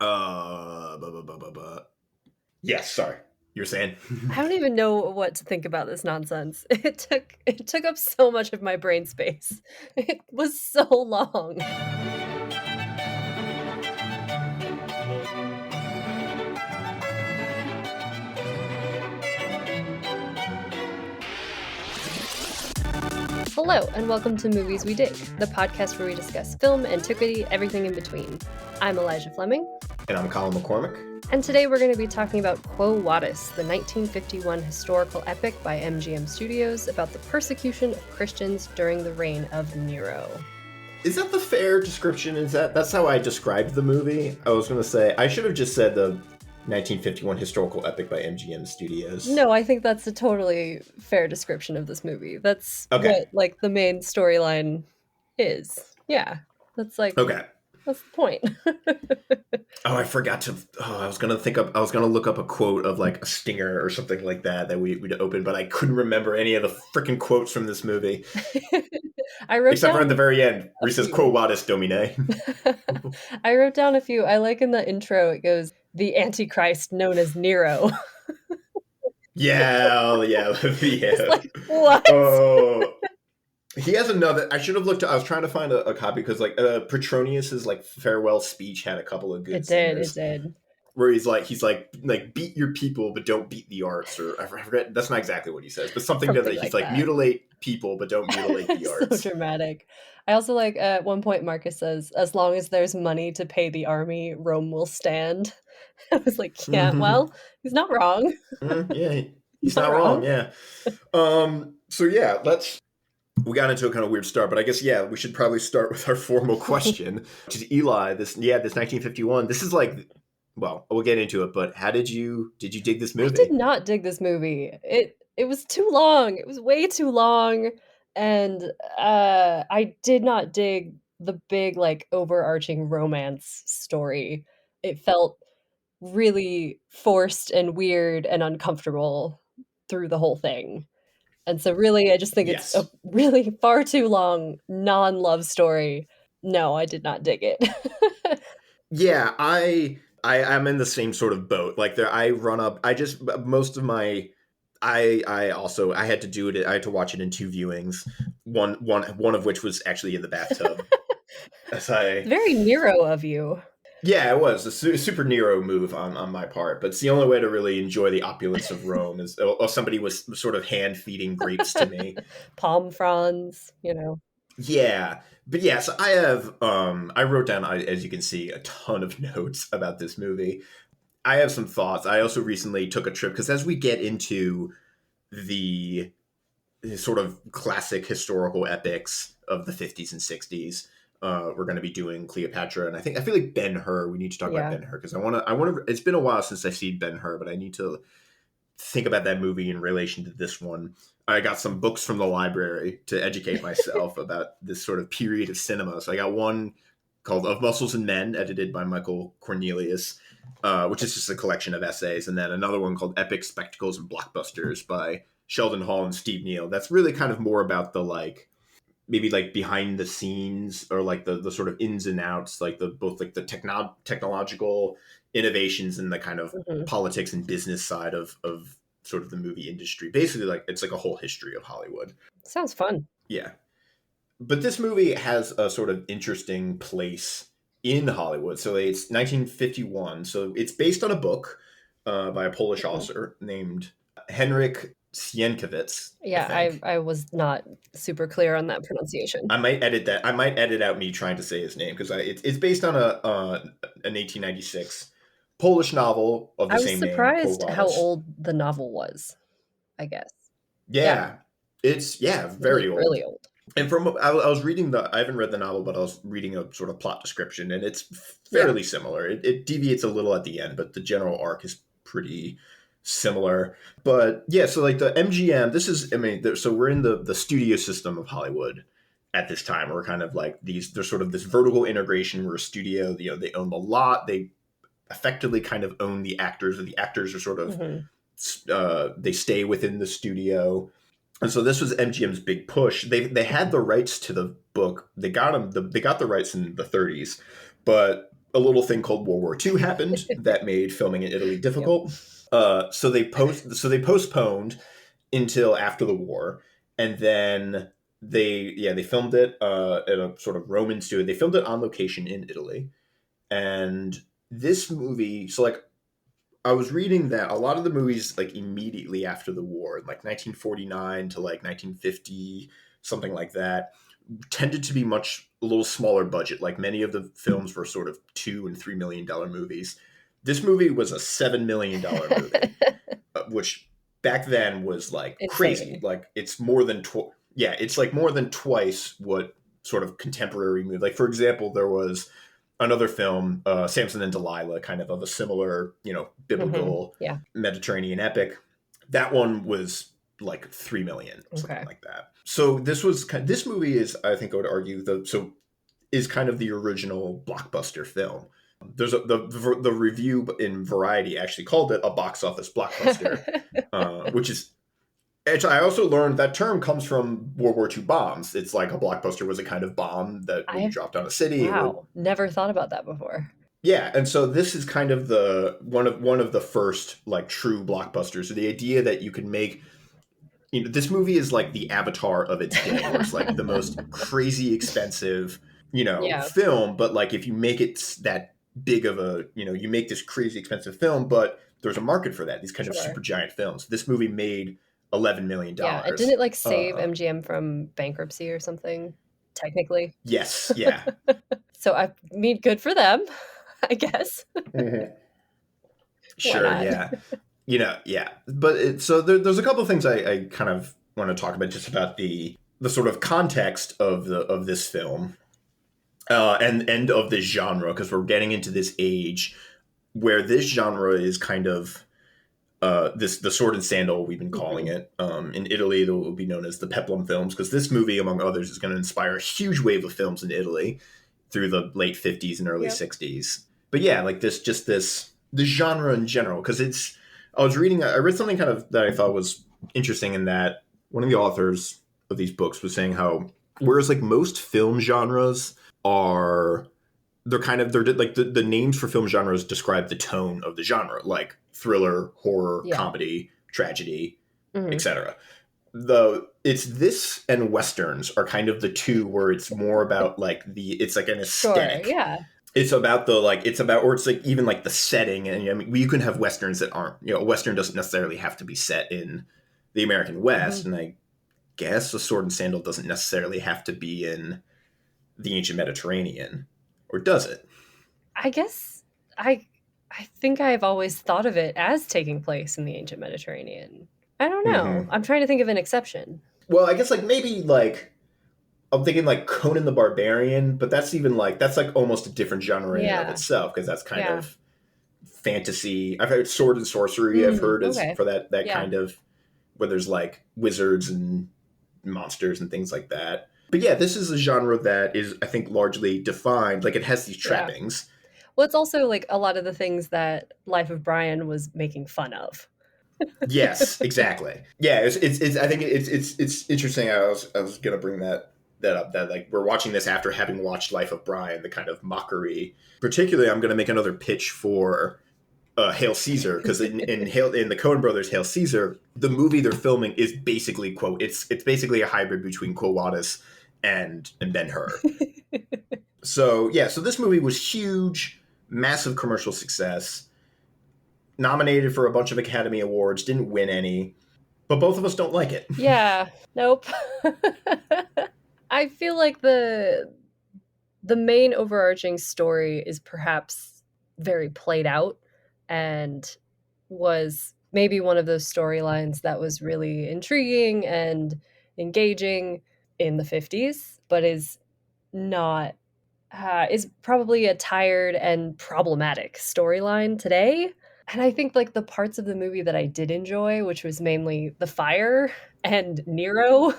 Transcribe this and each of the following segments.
Uh, bu- bu- bu- bu- bu- yes, sorry. You were saying? I don't even know what to think about this nonsense. It took up so much of my brain space. It was so long. Hello, and welcome to Movies We Dig, the podcast where we discuss film, antiquity, everything in between. I'm Elijah Fleming. And I'm Colin McCormick. And today we're going to be talking about Quo Vadis, the 1951 historical epic by MGM Studios about the persecution of Christians during the reign of Nero. Is that the fair description? That's how I described the movie? I was going to say, I should have just said the 1951 historical epic by MGM Studios. No, I think that's a totally fair description of this movie. That's Okay. what, the main storyline is. Yeah, Okay. that's the point. Oh, I forgot to. Oh, I was gonna look up a quote of like a stinger or something like that we'd open, but I couldn't remember any of the freaking quotes from this movie. I wrote Except for at the very end, where he says few. "Quo Vadis, Domine." I wrote down a few. I like in the intro, it goes, "The Antichrist known as Nero." Yeah, It's yeah. like, what? Oh, he has another. I should have looked. I was trying to find a copy because like Petronius's like farewell speech had a couple of good It did, it singers. did. Where he's like beat your people but don't beat the arts, or I forget, that's not exactly what he says, but something to that. Something He's like like that. mutilate people but don't mutilate the So arts. dramatic. I also like at one point Marcus says, "As long as there's money to pay the army, Rome will stand." I was like, yeah, well, he's not wrong. Yeah, He's he's not not wrong. wrong. Yeah. So yeah, we got into a kind of weird start, but I guess yeah, we should probably start with our formal question, which is Eli. This 1951. This is like, well, we'll get into it, but how did you dig this I did movie? not dig this movie. It was too long. It was way too long, and I did not dig the big like overarching romance story. It felt really forced and weird and uncomfortable through the whole thing. And so really, I just think it's a Yes. really far too long non-love story. No, I did not dig it. Yeah, I'm in the same sort of boat. Like there, I run up. I just most of my. I had to do it. I had to watch it in two viewings. One of which was actually in the bathtub. As I Very Nero of you. Yeah, it was a super Nero move on my part, but it's the only way to really enjoy the opulence of Rome is somebody was sort of hand feeding grapes to me. Palm fronds. Yeah, but yeah, so I wrote down, as you can see, a ton of notes about this movie. I have some thoughts. I also recently took a trip because as we get into the sort of classic historical epics of the 50s and 60s. We're going to be doing Cleopatra, and I feel like Ben-Hur. We need to talk about Yeah. Ben-Hur because I want to. It's been a while since I've seen Ben-Hur, but I need to think about that movie in relation to this one. I got some books from the library to educate myself about this sort of period of cinema. So I got one called "Of Muscles and Men," edited by Michael Cornelius, which is just a collection of essays, and then another one called "Epic Spectacles and Blockbusters" by Sheldon Hall and Steve Neal. That's really kind of more about the like maybe like behind the scenes or like the sort of ins and outs, like the both like the technological innovations and the kind of Mhm. politics and business side of sort of the movie industry. Basically, like it's like a whole history of Hollywood. Sounds fun. Yeah, but this movie has a sort of interesting place in Hollywood. So it's 1951. So it's based on a book by a Polish Mhm. author named Henryk Sienkiewicz, I Yeah, I think. I was not super clear on that pronunciation. I might edit that. I might edit out me trying to say his name because it's based on an 1896 Polish novel of the I was same name, Quo surprised how Vadis. old the novel was, I guess. Yeah, Yeah, it's very really, old. really old. And from I was reading I haven't read the novel, but I was reading a sort of plot description, and it's Yeah. fairly similar. It deviates a little at the end, but the general arc is pretty similar. But yeah, so like the MGM, this is I mean, so we're in the studio system of Hollywood at this time. We're kind of like there's sort of this vertical integration where a studio, they own the lot, they effectively kind of own the actors, and the actors are sort of Mhm. they stay within the studio. And so this was MGM's big push. They had the rights to the book. They got the rights in the 30s, but a little thing called World War II happened that made filming in Italy Yep. difficult. So they postponed until after the war, and then they filmed it at a sort of Roman studio. They filmed it on location in Italy, and this movie. So like I was reading that a lot of the movies like immediately after the war, like 1949 to like 1950, something like that, tended to be much a little smaller budget. Like many of the films were sort of $2 and $3 million movies. This movie was a $7 million movie, which back then was like crazy. Insane. Like it's more than it's like more than twice what sort of contemporary movie. Like for example, there was another film, Samson and Delilah, kind of a similar, biblical Yeah. Mediterranean epic. That one was like 3 million, something Okay. like that. So this movie is, I think I would argue, is kind of the original blockbuster film. There's the review in Variety actually called it a box office blockbuster, which is. I also learned that term comes from World War II bombs. It's like a blockbuster was a kind of bomb that when you dropped on a city, it would. Wow, never thought about that before. Yeah, and so this is kind of the one of the first like true blockbusters. So the idea that you can make, this movie is like the Avatar of its day, where it's like the most crazy expensive, Yeah. film, but like if you make it that big of a, you make this crazy expensive film, but there's a market for that. These kind of Sure. super giant films. This movie made $11 million. Yeah, and didn't it like save MGM from bankruptcy or something? Technically. Yes, yeah. So I mean, good for them, I guess. Mm-hmm. Why Sure, not? yeah. Yeah. But so there's a couple of things I kind of want to talk about, just about the sort of context of this film, and of this genre, because we're getting into this age where this genre is kind of the sword and sandal, we've been calling it. In Italy, it will be known as the peplum films, because this movie, among others, is going to inspire a huge wave of films in Italy through the late 50s and early 60s. But yeah, like this genre in general, because I read something kind of that I thought was interesting, in that one of the authors of these books was saying how, whereas like most film genres are, they're like the names for film genres describe the tone of the genre, like thriller, horror, comedy, tragedy, etc. Though it's this and westerns are kind of the two where it's more about like it's like an aesthetic. Sure, yeah. It's about or it's like even like the setting. And I mean, you can have westerns that aren't, a western doesn't necessarily have to be set in the American West. And I guess a sword and sandal doesn't necessarily have to be in the ancient Mediterranean. Or does it? I guess I think I've always thought of it as taking place in the ancient Mediterranean. I don't know. I'm trying to think of an exception. Well, I guess like maybe like I'm thinking like Conan the Barbarian, but that's like almost a different genre in and of itself, because that's kind of fantasy. I've heard sword and sorcery. I've heard as for that kind of, where there's like wizards and monsters and things like that. But yeah, this is a genre that is, I think, largely defined. Like it has these trappings. Well, it's also like a lot of the things that Life of Brian was making fun of. Yes, exactly. Yeah, it's I think it's interesting. I was gonna bring that up, that like we're watching this after having watched Life of Brian, the kind of mockery. Particularly, I'm gonna make another pitch for Hail Caesar, because in the Coen Brothers Hail Caesar, the movie they're filming is basically it's basically a hybrid between Quo Vadis and Ben-Hur. So this movie was huge, massive commercial success, nominated for a bunch of Academy Awards, didn't win any, but both of us don't like it. Yeah, nope. I feel like the main overarching story is perhaps very played out, and was maybe one of those storylines that was really intriguing and engaging in the 50s, but is not is probably a tired and problematic storyline today. And I think like the parts of the movie that I did enjoy, which was mainly the fire and Nero,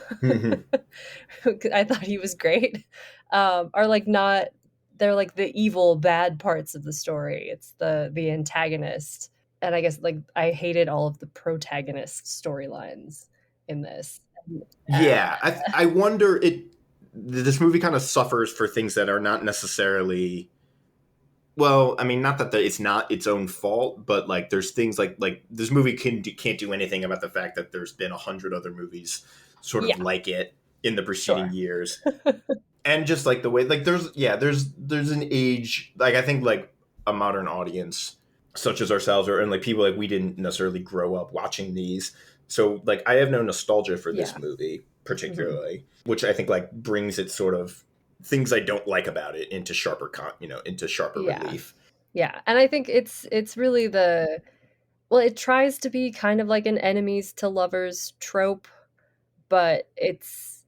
I thought he was great, are like not, they're like the evil bad parts of the story. It's the antagonist. And I guess like I hated all of the protagonist storylines in this. Yeah, I wonder, this movie kind of suffers for things that are not necessarily well, I mean, not that it's not its own fault, but like there's things like this movie can't do anything about the fact that there's been 100 other movies sort of Yeah, like it in the preceding sure. years, and just like the way like there's an age, like I think like a modern audience such as ourselves, or and like people like we didn't necessarily grow up watching these, so like I have no nostalgia for this Yeah. movie Mhm. particularly, which I think like brings it sort of things I don't like about it into into sharper Yeah. relief. Yeah, and I think it's really the well, it tries to be kind of like an enemies to lovers trope, but it's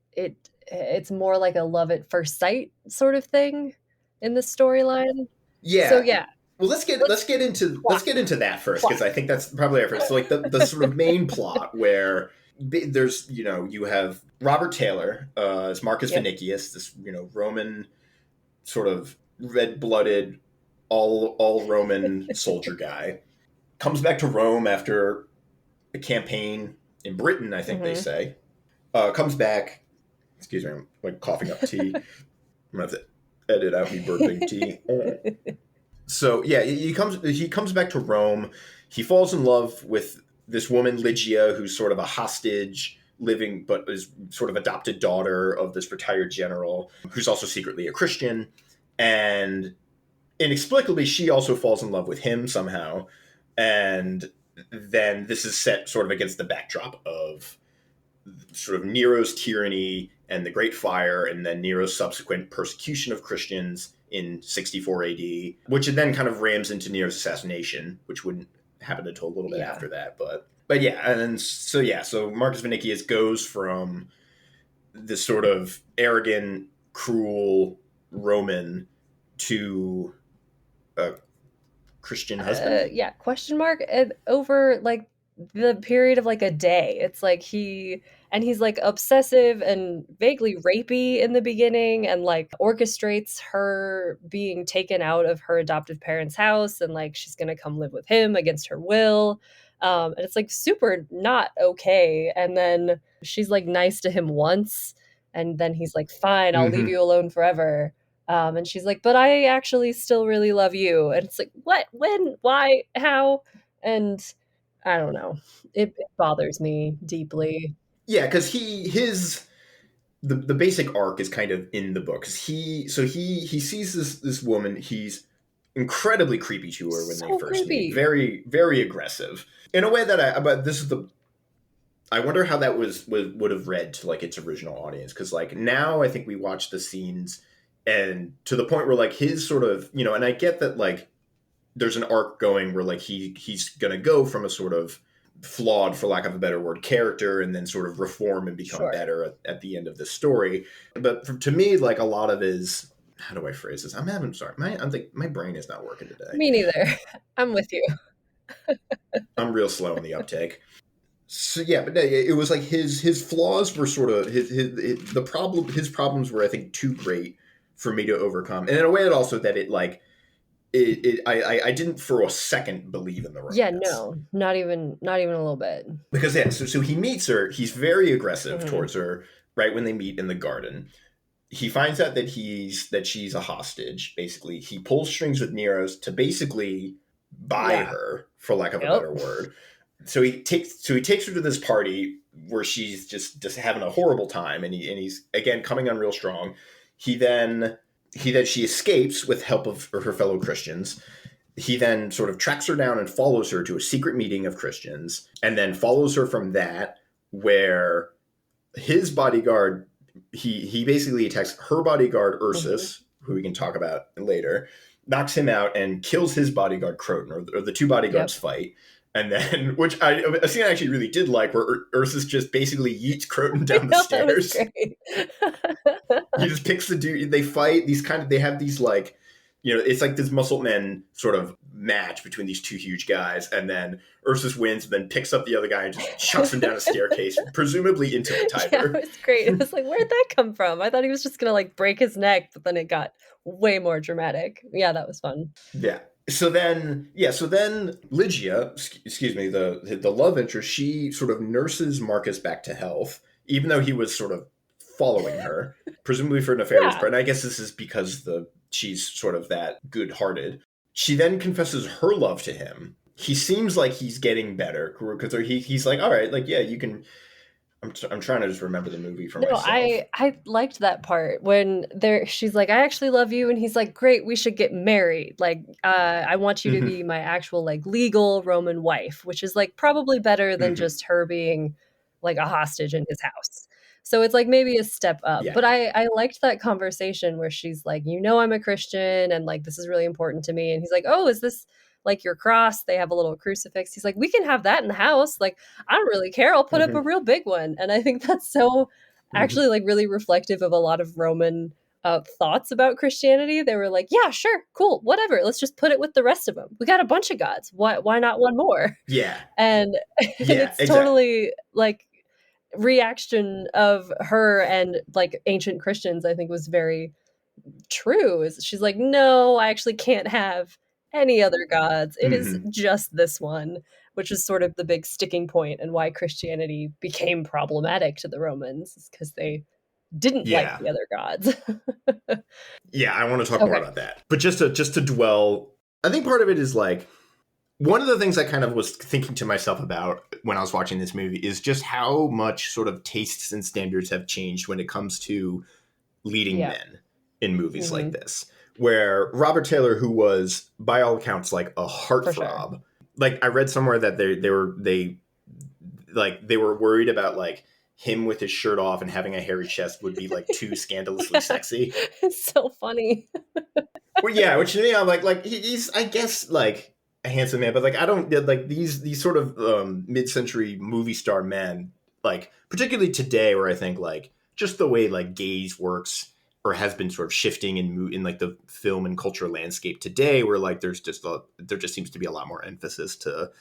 more like a love at first sight sort of thing in the storyline. So, Yeah. yeah, Well, let's get let's let's get into plot let's get into that first, plot. because I think that's probably our first. So, like the sort of main plot where there's you have Robert Taylor as Marcus Yep. Vinicius, this Roman sort of red blooded all Roman soldier guy, comes back to Rome after a campaign in Britain, I think they Mhm. say. Comes back. Excuse me, I'm like coughing up tea. I'm gonna have to edit out me burping tea. So yeah, he comes back to Rome. He falls in love with this woman Lygia, who's sort of a hostage living, but is sort of adopted daughter of this retired general, who's also secretly a Christian, and inexplicably she also falls in love with him somehow, and then this is set sort of against the backdrop of sort of Nero's tyranny and the Great Fire, and then Nero's subsequent persecution of Christians in 64 AD, which then kind of rams into Nero's assassination, which wouldn't happen until a little bit Yeah. after that. But yeah, and then so Marcus Vinicius goes from this sort of arrogant, cruel Roman to a Christian husband. Yeah, question mark, and over, like, the period of, like, a day. It's like he's, like, obsessive and vaguely rapey in the beginning and, like, orchestrates her being taken out of her adoptive parents' house, and, like, she's gonna come live with him against her will, and it's, like, super not okay, and then she's, like, nice to him once, and then he's like, "Fine, I'll leave Mm-hmm. you alone forever." And she's like, "But I actually still really love you." And it's like, "What? When? Why? How?" And I don't know. It bothers me deeply. Yeah, because the basic arc is kind of in the book. 'Cause he sees this woman. He's incredibly creepy to her when they So first meet. creepy. Very very aggressive in a way that but this is the I wonder how that would have read to like its original audience, because like now I think we watch the scenes and to the point where like his sort of and I get that like there's an arc going where like he's gonna go from a sort of flawed, for lack of a better word, character and then sort of reform and become Sure. better at the end of the story. But to me, like a lot of his how do I phrase this? Sorry, I'm like my brain is not working today. Me neither. I'm with you. I'm real slow on the uptake. So yeah, but no, it was like his flaws were sort of his problems were I think too great for me to overcome, and in a way that also that it like I didn't for a second believe in the Yeah, romance. no. Not even a little bit. Because yeah, so he meets her. He's very aggressive Mhm. towards her right when they meet in the garden. He finds out that she's a hostage. Basically, he pulls strings with Nero's to basically buy Yeah. her, for lack of a Yep. better word. So he takes her to this party where she's just having a horrible time, and he's again coming on real strong. He then she escapes with help of her fellow Christians. He then sort of tracks her down and follows her to a secret meeting of Christians, and then follows her from that, where his bodyguard he basically attacks her bodyguard Mhm. Ursus, who we can talk about later, knocks him out and kills his bodyguard Croton, or the two bodyguards Yep. fight. And then, which a scene I actually really did like, where Ursus just basically yeets Croton I down the know, that was stairs. great. He just picks the dude. They fight. They have these like, it's like this muscle men sort of match between these two huge guys, and then Ursus wins, and then picks up the other guy and just chucks him down a staircase, presumably into the Yeah, it Tiber. was great. It was like, "Where'd that come from?" I thought he was just gonna, like, break his neck, but then it got way more dramatic. Yeah, that was fun. Yeah. So then Lygia, excuse me, the love interest, she sort of nurses Marcus back to health, even though he was sort of following her, presumably for nefarious Yeah. part. And I guess this is because she's sort of that good-hearted. She then confesses her love to him. He seems like he's getting better because he's like, all right, like, yeah, you can. I'm trying to just remember the movie for No, myself. I liked that part when she's like, "I actually love you," and he's like, "Great, we should get married. Like, I want you to Mm-hmm. be my actual like legal Roman wife," which is like probably better than Mm-hmm. just her being like a hostage in his house. So it's like maybe a step up. Yeah. But I liked that conversation where she's like, "You know, I'm a Christian, and like this is really important to me," and he's like, "Oh, is this like your cross?" They have a little crucifix. He's like, "We can have that in the house. Like, I don't really care. I'll put up a Mm-hmm. real big one." And I think that's so Mm-hmm. actually like really reflective of a lot of Roman thoughts about Christianity. They were like, yeah, sure, cool, whatever. Let's just put it with the rest of them. We got a bunch of gods. Why not one more? Yeah. And and Yeah. it's Exactly. totally like reaction of her and like ancient Christians. I think was very true. Is she's like, no, I actually can't have any other gods. It is Mm-hmm. just this one, which is sort of the big sticking point and why Christianity became problematic to the Romans, is because they didn't like Yeah. the other gods. Yeah. I want to talk more Okay. about that, but just to dwell, I think part of it is like one of the things I kind of was thinking to myself about when I was watching this movie is just how much sort of tastes and standards have changed when it comes to leading Yeah. men in movies like Mhm. this, where Robert Taylor, who was by all accounts like a For sure. heartthrob, like I read somewhere that they were worried about like him with his shirt off and having a hairy chest would be like too scandalously Yeah. sexy. It's so funny. Well, yeah, which to me, I'm like he's I guess like a handsome man, but like I don't like these sort of mid-century movie star men, like particularly today, where I think like just the way like gaze works or has been sort of shifting in like the film and culture landscape today, where like there just seems to be a lot more emphasis to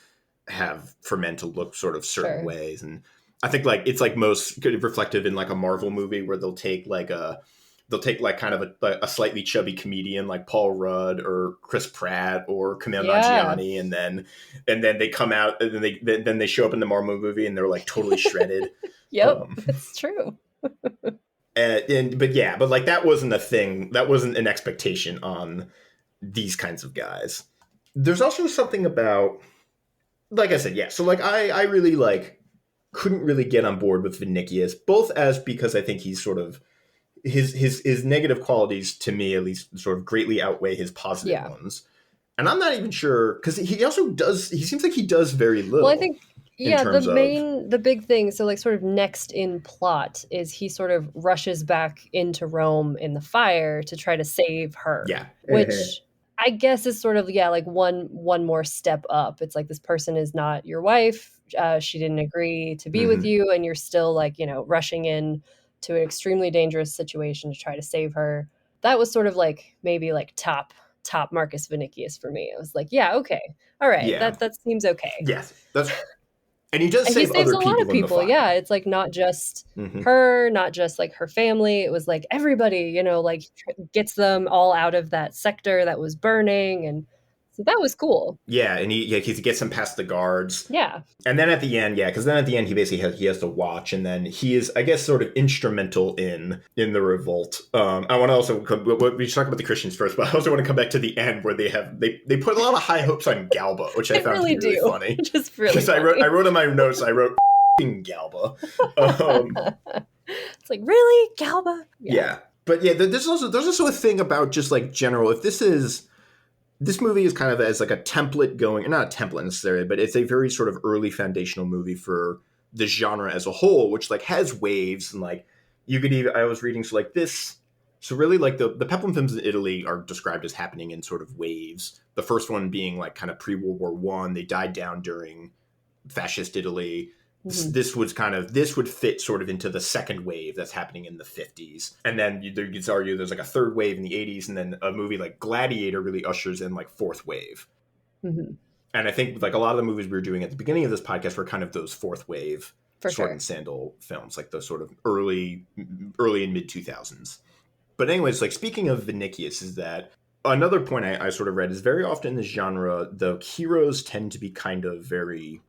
have for men to look sort of certain Sure. ways. And I think like it's like most kind of reflective in like a Marvel movie where they'll take like kind of a slightly chubby comedian like Paul Rudd or Chris Pratt or Kumail Yeah. Nanjiani, and then they come out and then they show up in the Marvel movie and they're like totally shredded. Yep, Um, it's true. but yeah, but like that wasn't a thing. That wasn't an expectation on these kinds of guys. There's also something about, like I said, yeah. So like I really like couldn't really get on board with Vinicius, both as because I think he's sort of his negative qualities to me at least sort of greatly outweigh his positive Yeah. ones. And I'm not even sure because he also does. He seems like he does very Well, I little think in yeah, terms of the big thing, so like sort of next in plot is he sort of rushes back into Rome in the fire to try to save her, yeah. which I guess is sort of yeah, like one more step up. It's like this person is not your wife. She didn't agree to be with Mm-hmm. you, and you're still like rushing in to an extremely dangerous situation to try to save her. That was sort of like maybe like top Marcus Vinicius for me. It was like yeah, okay, all right, Yeah. that seems okay. Yes. That's and he does And he save saves other a lot of people in the people, yeah, fire. it's, like, not just Mm-hmm. her, not just, like, her family, it was, like, everybody, like, gets them all out of that sector that was burning, and so that was cool. Yeah, and he gets him past the guards. Yeah, And then at the end, yeah, because then at the end he basically has to watch, and then he is, I guess, sort of instrumental in the revolt. I want to also we should talk about the Christians first, but I also want to come back to the end where they put a lot of high hopes on Galba, which I they found to really be really do, funny which is really because I funny. wrote in my notes Galba. It's like, "Really? Galba?" Yeah. Yeah, but yeah, there's also a thing about just like general. If this movie is kind of as like a template going, or not a template necessarily, but it's a very sort of early foundational movie for the genre as a whole, which like has waves and like you could even, I was reading, so like this, so really like the Peplum films in Italy are described as happening in sort of waves. The first one being like kind of pre-World War One, they died down during fascist Italy. Mhm. This would fit sort of into the second wave that's happening in the 50s, and then you could argue there's like a third wave in the 80s, and then a movie like Gladiator really ushers in like fourth wave. Mhm. And I think like a lot of the movies we were doing at the beginning of this podcast were kind of those fourth wave For sword sure. and sandal films, like those sort of early and mid 2000s. But anyways, like speaking of Vinicius, is that another point I sort of read is very often in this genre the heroes tend to be kind of very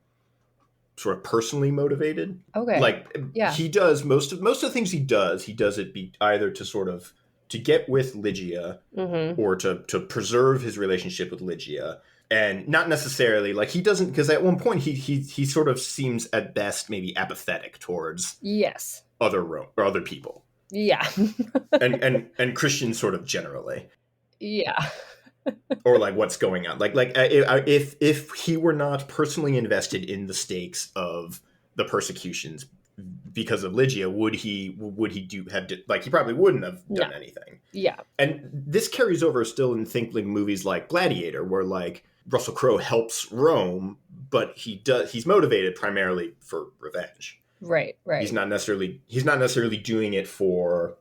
sort of personally motivated. Okay. Like Yeah. he does most of the things he does it be either to sort of to get with Lygia, Mm-hmm. or to preserve his relationship with Lygia. And not necessarily like he doesn't, because at one point he sort of seems at best maybe apathetic towards Yes. other people, Yeah. and Christians sort of generally, Yeah. or like what's going on. If he were not personally invested in the stakes of the persecutions because of Lygia, would he like he probably wouldn't have No. done anything. Yeah. And this carries over still in movies like Gladiator, where like Russell Crowe helps Rome, but he's motivated primarily for revenge. Right. He's not necessarily doing it for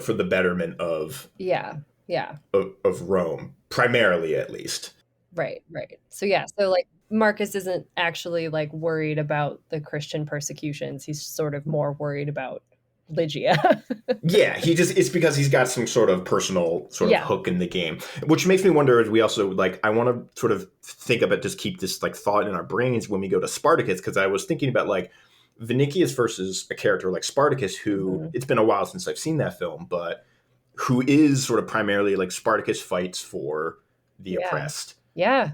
for the betterment of Yeah. Yeah. of Rome, primarily at least. Right. So yeah, so like Marcus isn't actually like worried about the Christian persecutions. He's sort of more worried about Lygia. Yeah, it's because he's got some sort of personal sort of Yeah. hook in the game, which makes me wonder if we also like, I want to sort of think about, just keep this like thought in our brains when we go to Spartacus, because I was thinking about like Vinicius versus a character like Spartacus, who it's been a while since I've seen that film, but who is sort of primarily like Spartacus fights for the oppressed. Yeah.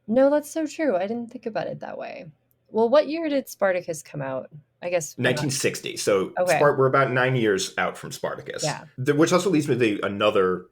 No, that's so true. I didn't think about it that way. Well, what year did Spartacus come out? I guess not. 1960. So Okay. We're about 9 years out from Spartacus. Yeah. Which also leads me to another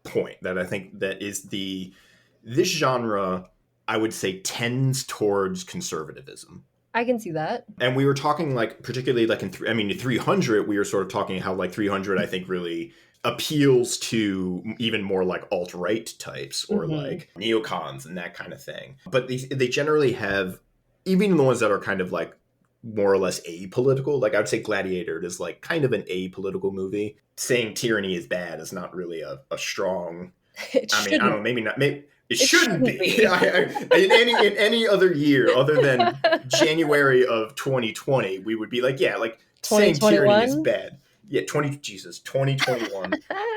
point that I think that is this genre, I would say, tends towards conservatism. I can see that. And we were talking like, particularly like in 300, we were sort of talking how like 300, I think, really appeals to even more like alt-right types, or like neocons and that kind of thing. But they generally have, even the ones that are kind of like more or less apolitical, like I would say Gladiator is like kind of an apolitical movie. Saying tyranny is bad is not really a strong, I don't know, maybe not, maybe it shouldn't be. In any other year other than January of 2020, we would be like, yeah, like saying tyranny is bad. Yeah, 2021.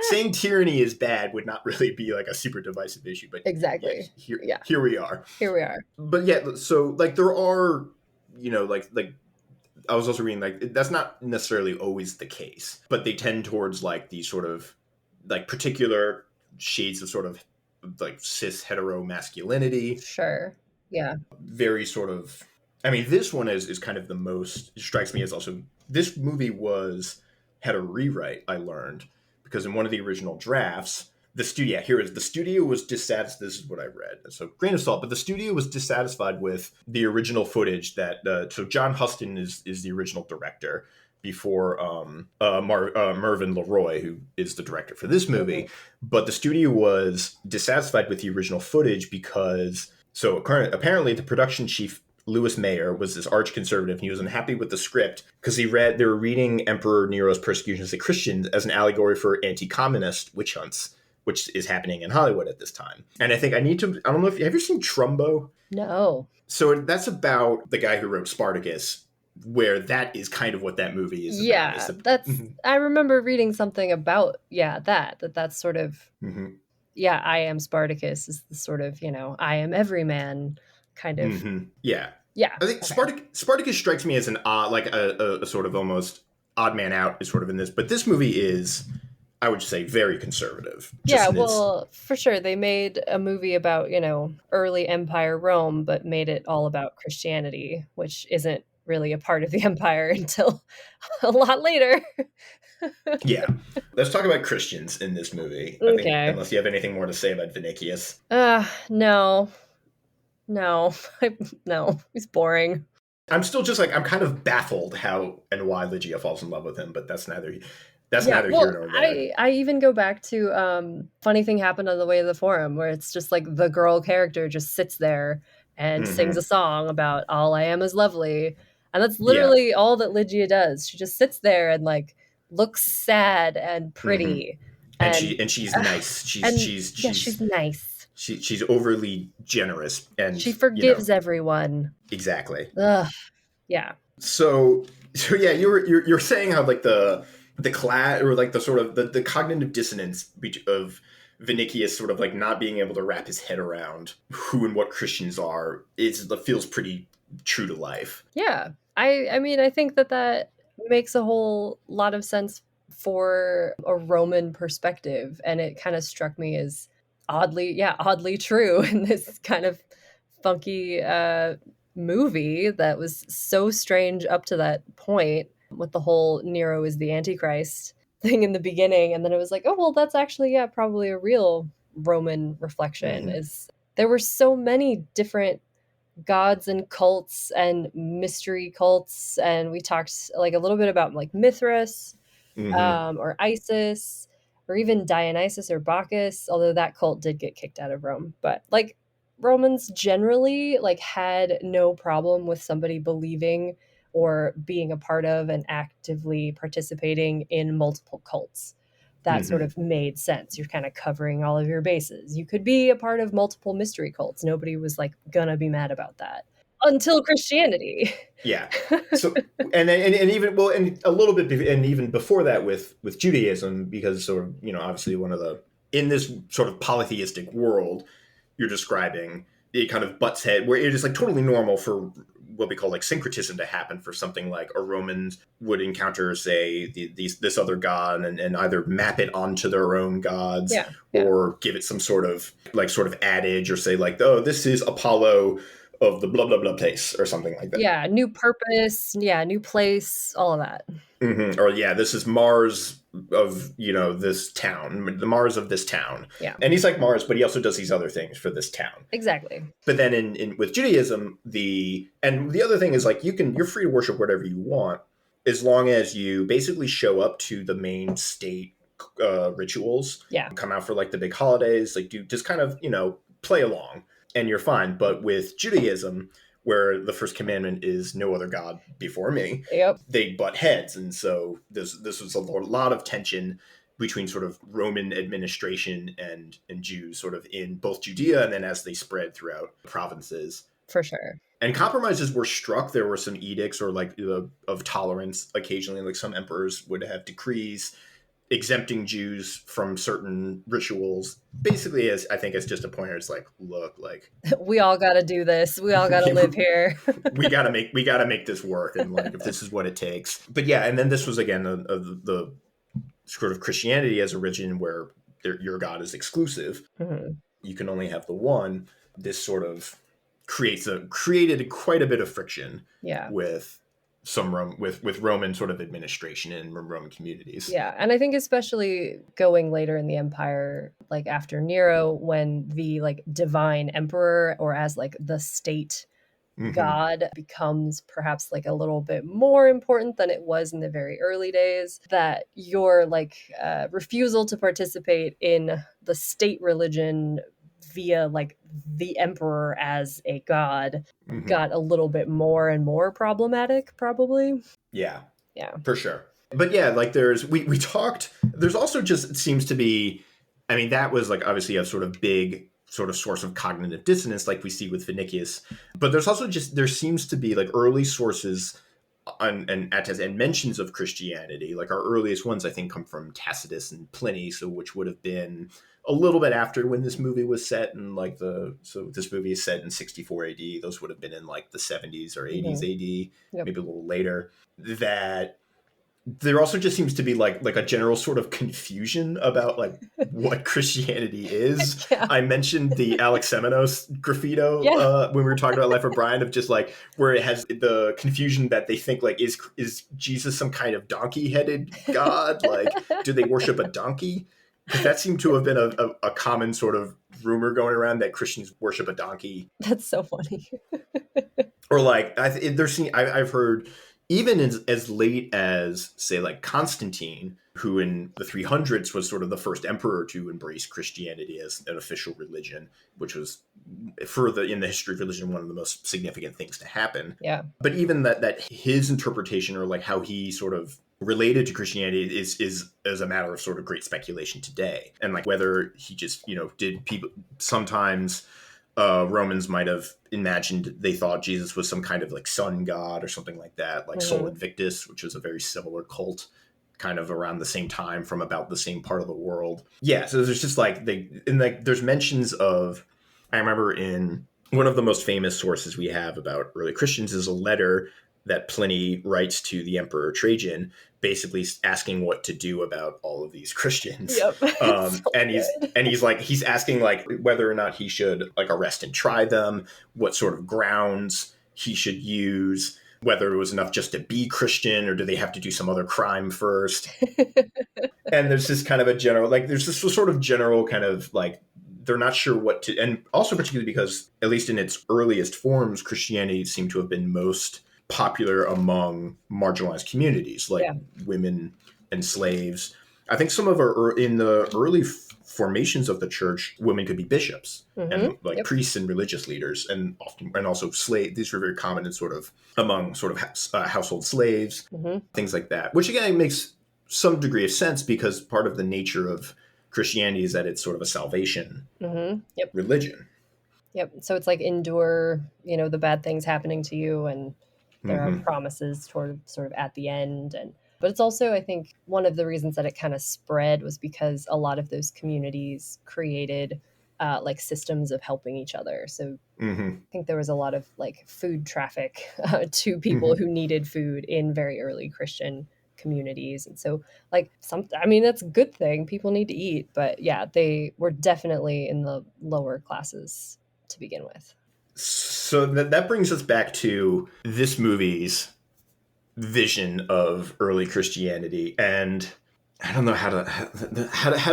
Saying tyranny is bad would not really be like a super divisive issue, but exactly. Yeah, here we are. But yeah, so like there are, like I was also reading, like that's not necessarily always the case, but they tend towards like these sort of like particular shades of sort of like cis hetero masculinity. Sure. Yeah. Very sort of, this one is kind of the most, it strikes me as also, this movie had a rewrite, I learned, because in one of the original drafts, the studio was dissatisfied. This is what I read, so grain of salt, but the studio was dissatisfied with the original footage that, so John Huston is the original director before Mervyn LeRoy, who is the director for this movie. But the studio was dissatisfied with the original footage because, apparently the production chief, Louis Mayer, was this arch conservative, and he was unhappy with the script because they were reading Emperor Nero's persecutions of Christians as an allegory for anti-communist witch hunts, which is happening in Hollywood at this time. And I think I don't know if have you seen Trumbo? No. So that's about the guy who wrote Spartacus, where that is kind of what that movie is about. That's I remember reading something about that's sort of I am Spartacus is the sort of, I am every man kind of. Yeah. I think Spartacus strikes me as an odd, like a sort of almost odd man out is sort of in this, but this movie is, I would say, very conservative. Yeah, well, for sure. They made a movie about, early Empire Rome, but made it all about Christianity, which isn't really a part of the empire until a lot later. Yeah. Let's talk about Christians in this movie. Okay. I think, unless you have anything more to say about Vinicius. No. No. He's boring. I'm still just like, I'm kind of baffled how and why Lygia falls in love with him, but that's neither here nor there. I even go back to funny thing happened on the way to the forum, where it's just like the girl character just sits there and sings a song about all I am is lovely. And that's literally all that Lygia does. She just sits there and like looks sad and pretty. And she's nice. She's nice. She's overly generous, and she forgives everyone. Exactly. Ugh. Yeah. So yeah, you're saying how like the class, or like the sort of the cognitive dissonance of Vinicius sort of like not being able to wrap his head around who and what Christians are feels pretty true to life. Yeah. I mean, I think that makes a whole lot of sense for a Roman perspective. And it kind of struck me as oddly true in this kind of funky movie that was so strange up to that point, with the whole Nero is the Antichrist thing in the beginning. And then it was like, oh, well, that's actually, yeah, probably a real Roman reflection. Is there were so many different gods and cults and mystery cults, and we talked like a little bit about like Mithras, or Isis, or even Dionysus or Bacchus, although that cult did get kicked out of Rome. But like Romans generally like had no problem with somebody believing or being a part of and actively participating in multiple cults. That sort of made sense. You're kind of covering all of your bases. You could be a part of multiple mystery cults. Nobody was like gonna be mad about that until Christianity. Yeah. So and even well and a little bit and even before that with Judaism, because sort of, you know, obviously one of the in this sort of polytheistic world you're describing, it kind of butts head where it is like totally normal for what we call like syncretism to happen, for something like a Roman would encounter, say, this other god and either map it onto their own gods, or give it some sort of adage, or say like, oh, this is Apollo of the blah blah blah place or something like that. Yeah, new purpose, new place, all of that. Or yeah, this is Mars of, you know, this town, the Mars of this town. Yeah. And he's like Mars, but he also does these other things for this town. Exactly. But then in with Judaism, the other thing is like you're free to worship whatever you want, as long as you basically show up to the main state rituals. Yeah. Come out for like the big holidays, like do just kind of, you know, play along and you're fine. But with Judaism, where the first commandment is no other god before me, they butt heads. And so this was a lot of tension between sort of Roman administration and Jews, sort of in both Judea and then as they spread throughout provinces. For sure. And compromises were struck. There were some edicts or like of tolerance occasionally, like some emperors would have decrees exempting Jews from certain rituals, basically as I think it's just a pointer. It's like, look, like we all got to do this. We all got to live here. we got to make this work. And like, if this is what it takes. But yeah. And then this was again, the sort of Christianity as a religion where your God is exclusive. You can only have the one. This sort of created quite a bit of friction with with Roman sort of administration and Roman communities. Yeah, and I think especially going later in the empire, like after Nero, when the like divine emperor, or as like the state god, becomes perhaps like a little bit more important than it was in the very early days, that your like refusal to participate in the state religion via like the emperor as a god got a little bit more and more problematic, probably. Yeah, for sure. But yeah, like we talked, there's also just, it seems to be, I mean, that was like obviously a sort of big sort of source of cognitive dissonance like we see with Vinicius. But there's also just, there seems to be like early sources and mentions of Christianity. Like our earliest ones, I think, come from Tacitus and Pliny, so which would have been a little bit after when this movie was set, and like so this movie is set in 64 AD. Those would have been in like the 70s or 80s AD, maybe a little later. That there also just seems to be like a general sort of confusion about like what Christianity is. I mentioned the Alexamenos graffito when we were talking about Life of Brian, of just like where it has the confusion that they think like is Jesus some kind of donkey-headed god? Like, do they worship a donkey? Because that seemed to have been a common sort of rumor going around, that Christians worship a donkey. That's so funny. Or like I've heard even as late as, say, like Constantine, who in the 300s was sort of the first emperor to embrace Christianity as an official religion, which was further in the history of religion one of the most significant things to happen. Yeah. But even that his interpretation, or like how he sort of related to Christianity, is as a matter of sort of great speculation today. And like whether he just, you know, did people sometimes Romans might have imagined, they thought Jesus was some kind of like sun god or something like that, like Sol Invictus, which was a very similar cult kind of around the same time from about the same part of the world. Yeah, so there's just like there's mentions of, I remember in one of the most famous sources we have about early Christians is a letter that Pliny writes to the Emperor Trajan, basically asking what to do about all of these Christians. Yep. It's so And good. he's asking like whether or not he should like arrest and try them, what sort of grounds he should use, whether it was enough just to be Christian or do they have to do some other crime first. And there's this kind of a general, like, there's this sort of general kind of like, they're not sure what to, and also particularly because, at least in its earliest forms, Christianity seemed to have been most popular among marginalized communities, like Yeah. women and slaves. I think some of our, in the early formations of the church, women could be bishops and like Yep. priests and religious leaders, and often, and also slave. These were very common in sort of among sort of household slaves, things like that, which again makes some degree of sense because part of the nature of Christianity is that it's sort of a salvation Yep. religion. Yep. So it's like endure, the bad things happening to you, and there are promises toward sort of at the end. But it's also, I think, one of the reasons that it kind of spread was because a lot of those communities created like systems of helping each other. So I think there was a lot of like food traffic to people who needed food in very early Christian communities. And so like that's a good thing. People need to eat, but yeah, they were definitely in the lower classes to begin with. So that brings us back to this movie's vision of early Christianity, and I don't know how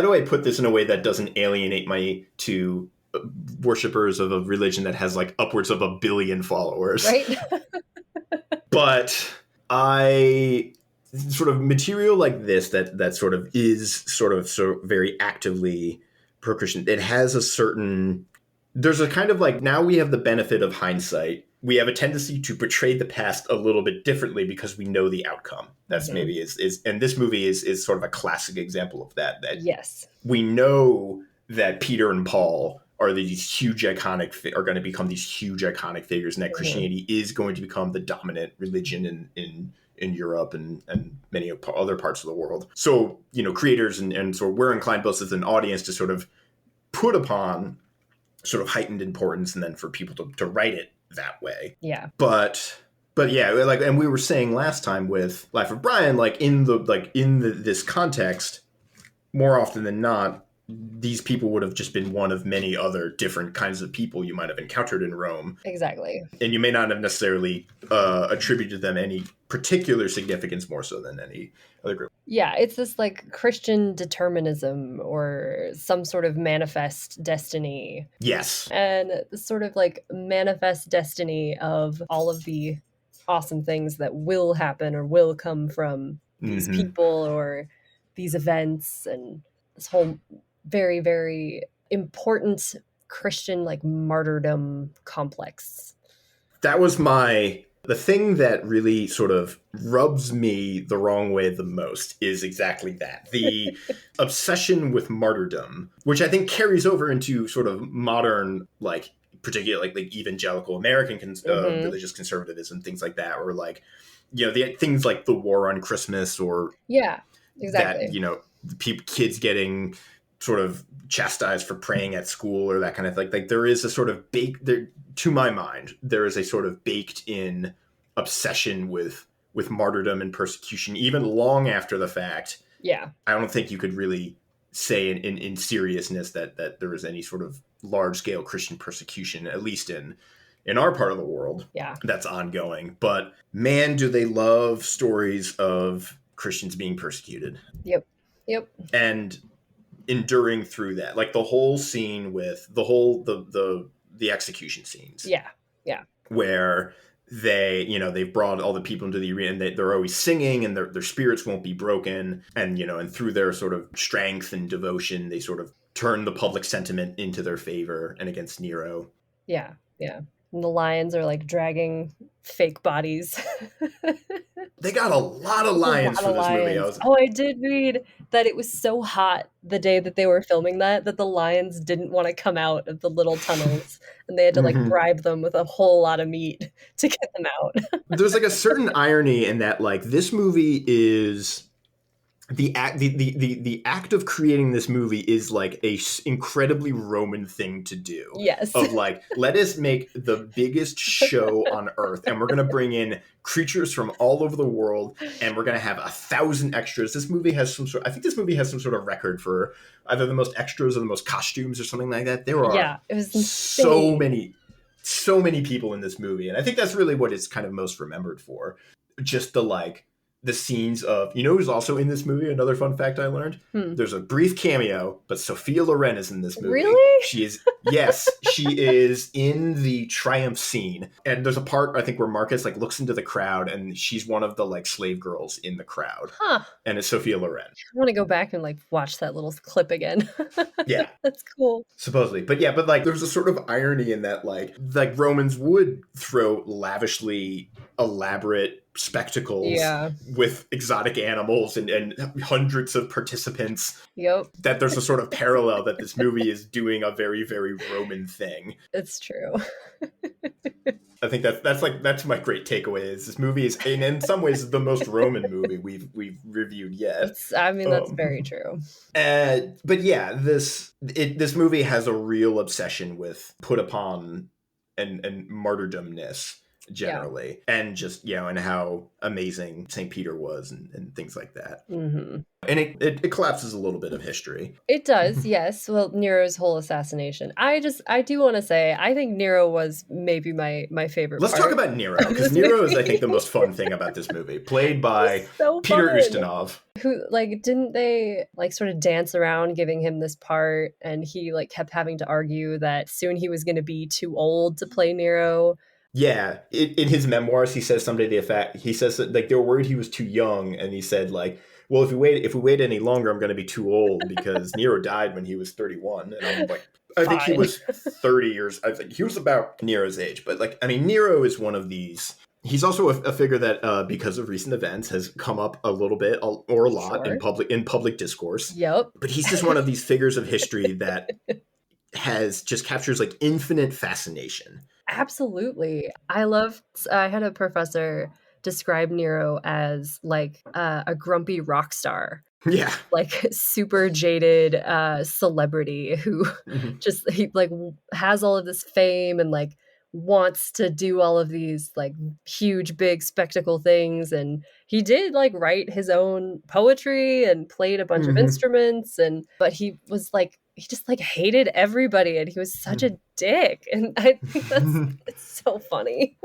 do I put this in a way that doesn't alienate my to worshippers of a religion that has like upwards of 1 billion followers, right? But I sort of material like this that sort of is sort of so very actively pro-Christian. It has a certain, there's a kind of like, now we have the benefit of hindsight. We have a tendency to portray the past a little bit differently because we know the outcome. That's maybe is and this movie is sort of a classic example of that. That yes, we know that Peter and Paul are these huge iconic are going to become these huge iconic figures, and that Christianity is going to become the dominant religion in Europe and many other parts of the world. So creators and so we're inclined both as an audience to sort of put upon sort of heightened importance, and then for people to write it that way. Yeah. But yeah, like, and we were saying last time with Life of Brian, like in this context, more often than not, these people would have just been one of many other different kinds of people you might have encountered in Rome. Exactly. And you may not have necessarily attributed them any particular significance more so than any other group. Yeah, it's this like Christian determinism or some sort of manifest destiny. Yes. And the sort of like manifest destiny of all of the awesome things that will happen or will come from these people or these events, and this whole very, very important Christian like martyrdom complex. That was the thing that really sort of rubs me the wrong way the most is exactly that. The obsession with martyrdom, which I think carries over into sort of modern, like, particularly like evangelical American religious conservatism, things like that, or like, the things like the war on Christmas, or yeah, exactly. that, kids getting sort of chastised for praying at school or that kind of thing. Like there is a sort of to my mind, there is a sort of baked in obsession with martyrdom and persecution, even long after the fact. Yeah. I don't think you could really say in seriousness that there was any sort of large scale Christian persecution, at least in our part of the world. Yeah. That's ongoing. But man, do they love stories of Christians being persecuted. Yep. And enduring through that, like the whole scene with the execution scenes, where they've brought all the people into the arena, and they're always singing, and their spirits won't be broken, and and through their sort of strength and devotion, they sort of turn the public sentiment into their favor and against Nero. Yeah And the lions are like dragging fake bodies. They got a lot of lions for this movie. I did read that it was so hot the day that they were filming that the lions didn't want to come out of the little tunnels, and they had to like bribe them with a whole lot of meat to get them out. There's like a certain irony in that, like, this movie is the act of creating this movie is like a incredibly Roman thing to do. Yes. Of like, let us make the biggest show on earth, and we're gonna bring in creatures from all over the world, and we're gonna have 1,000 extras. This movie has some sort. I think this movie has some sort of record for either the most extras or the most costumes or something like that. There are Yeah, it was insane. so many people in this movie, and I think that's really what it's kind of most remembered for. Just the scenes of, you know who's also in this movie? Another fun fact I learned. There's a brief cameo, but Sophia Loren is in this movie. Really? She is, yes, she is in the triumph scene. And there's a part, I think, where Marcus like looks into the crowd, and she's one of the like slave girls in the crowd. Huh. And it's Sophia Loren. I want to go back and like watch that little clip again. Yeah. That's cool. Supposedly. But yeah, but like there's a sort of irony in that like Romans would throw lavishly elaborate spectacles with exotic animals and hundreds of participants. Yep. That there's a sort of parallel that this movie is doing a very, very Roman thing. It's true. I think that's my great takeaway is this movie is in some ways the most Roman movie we've reviewed yet. That's very true. But yeah, this movie has a real obsession with put upon and martyrdomness generally, and just and how amazing St. Peter was and things like that. And it collapses a little bit of history. It does, yes. Well, Nero's whole assassination. I do want to say I think Nero was maybe my favorite. Let's talk about Nero, because Nero is, I think, the most fun thing about this movie, played by Peter Ustinov. Who, like, didn't they like sort of dance around giving him this part, and he like kept having to argue that soon he was going to be too old to play Nero. Yeah, in his memoirs, he says something to the effect, he says that like they were worried he was too young, and he said like, well, if we wait any longer, I'm going to be too old, because Nero died when he was 31, and I'm like, I think he was 30 years. I think he was about Nero's age, but like, I mean, Nero is one of these. He's also a figure that, because of recent events, has come up a little bit or a lot in public discourse. Yep. But he's just one of these figures of history that just captures like infinite fascination. Absolutely. I had a professor describe Nero as like a grumpy rock star. Yeah. Like super jaded celebrity who just he like has all of this fame and like wants to do all of these like huge big spectacle things, and he did like write his own poetry and played a bunch of instruments, but he just like hated everybody, and he was such a dick, and I think it's so funny.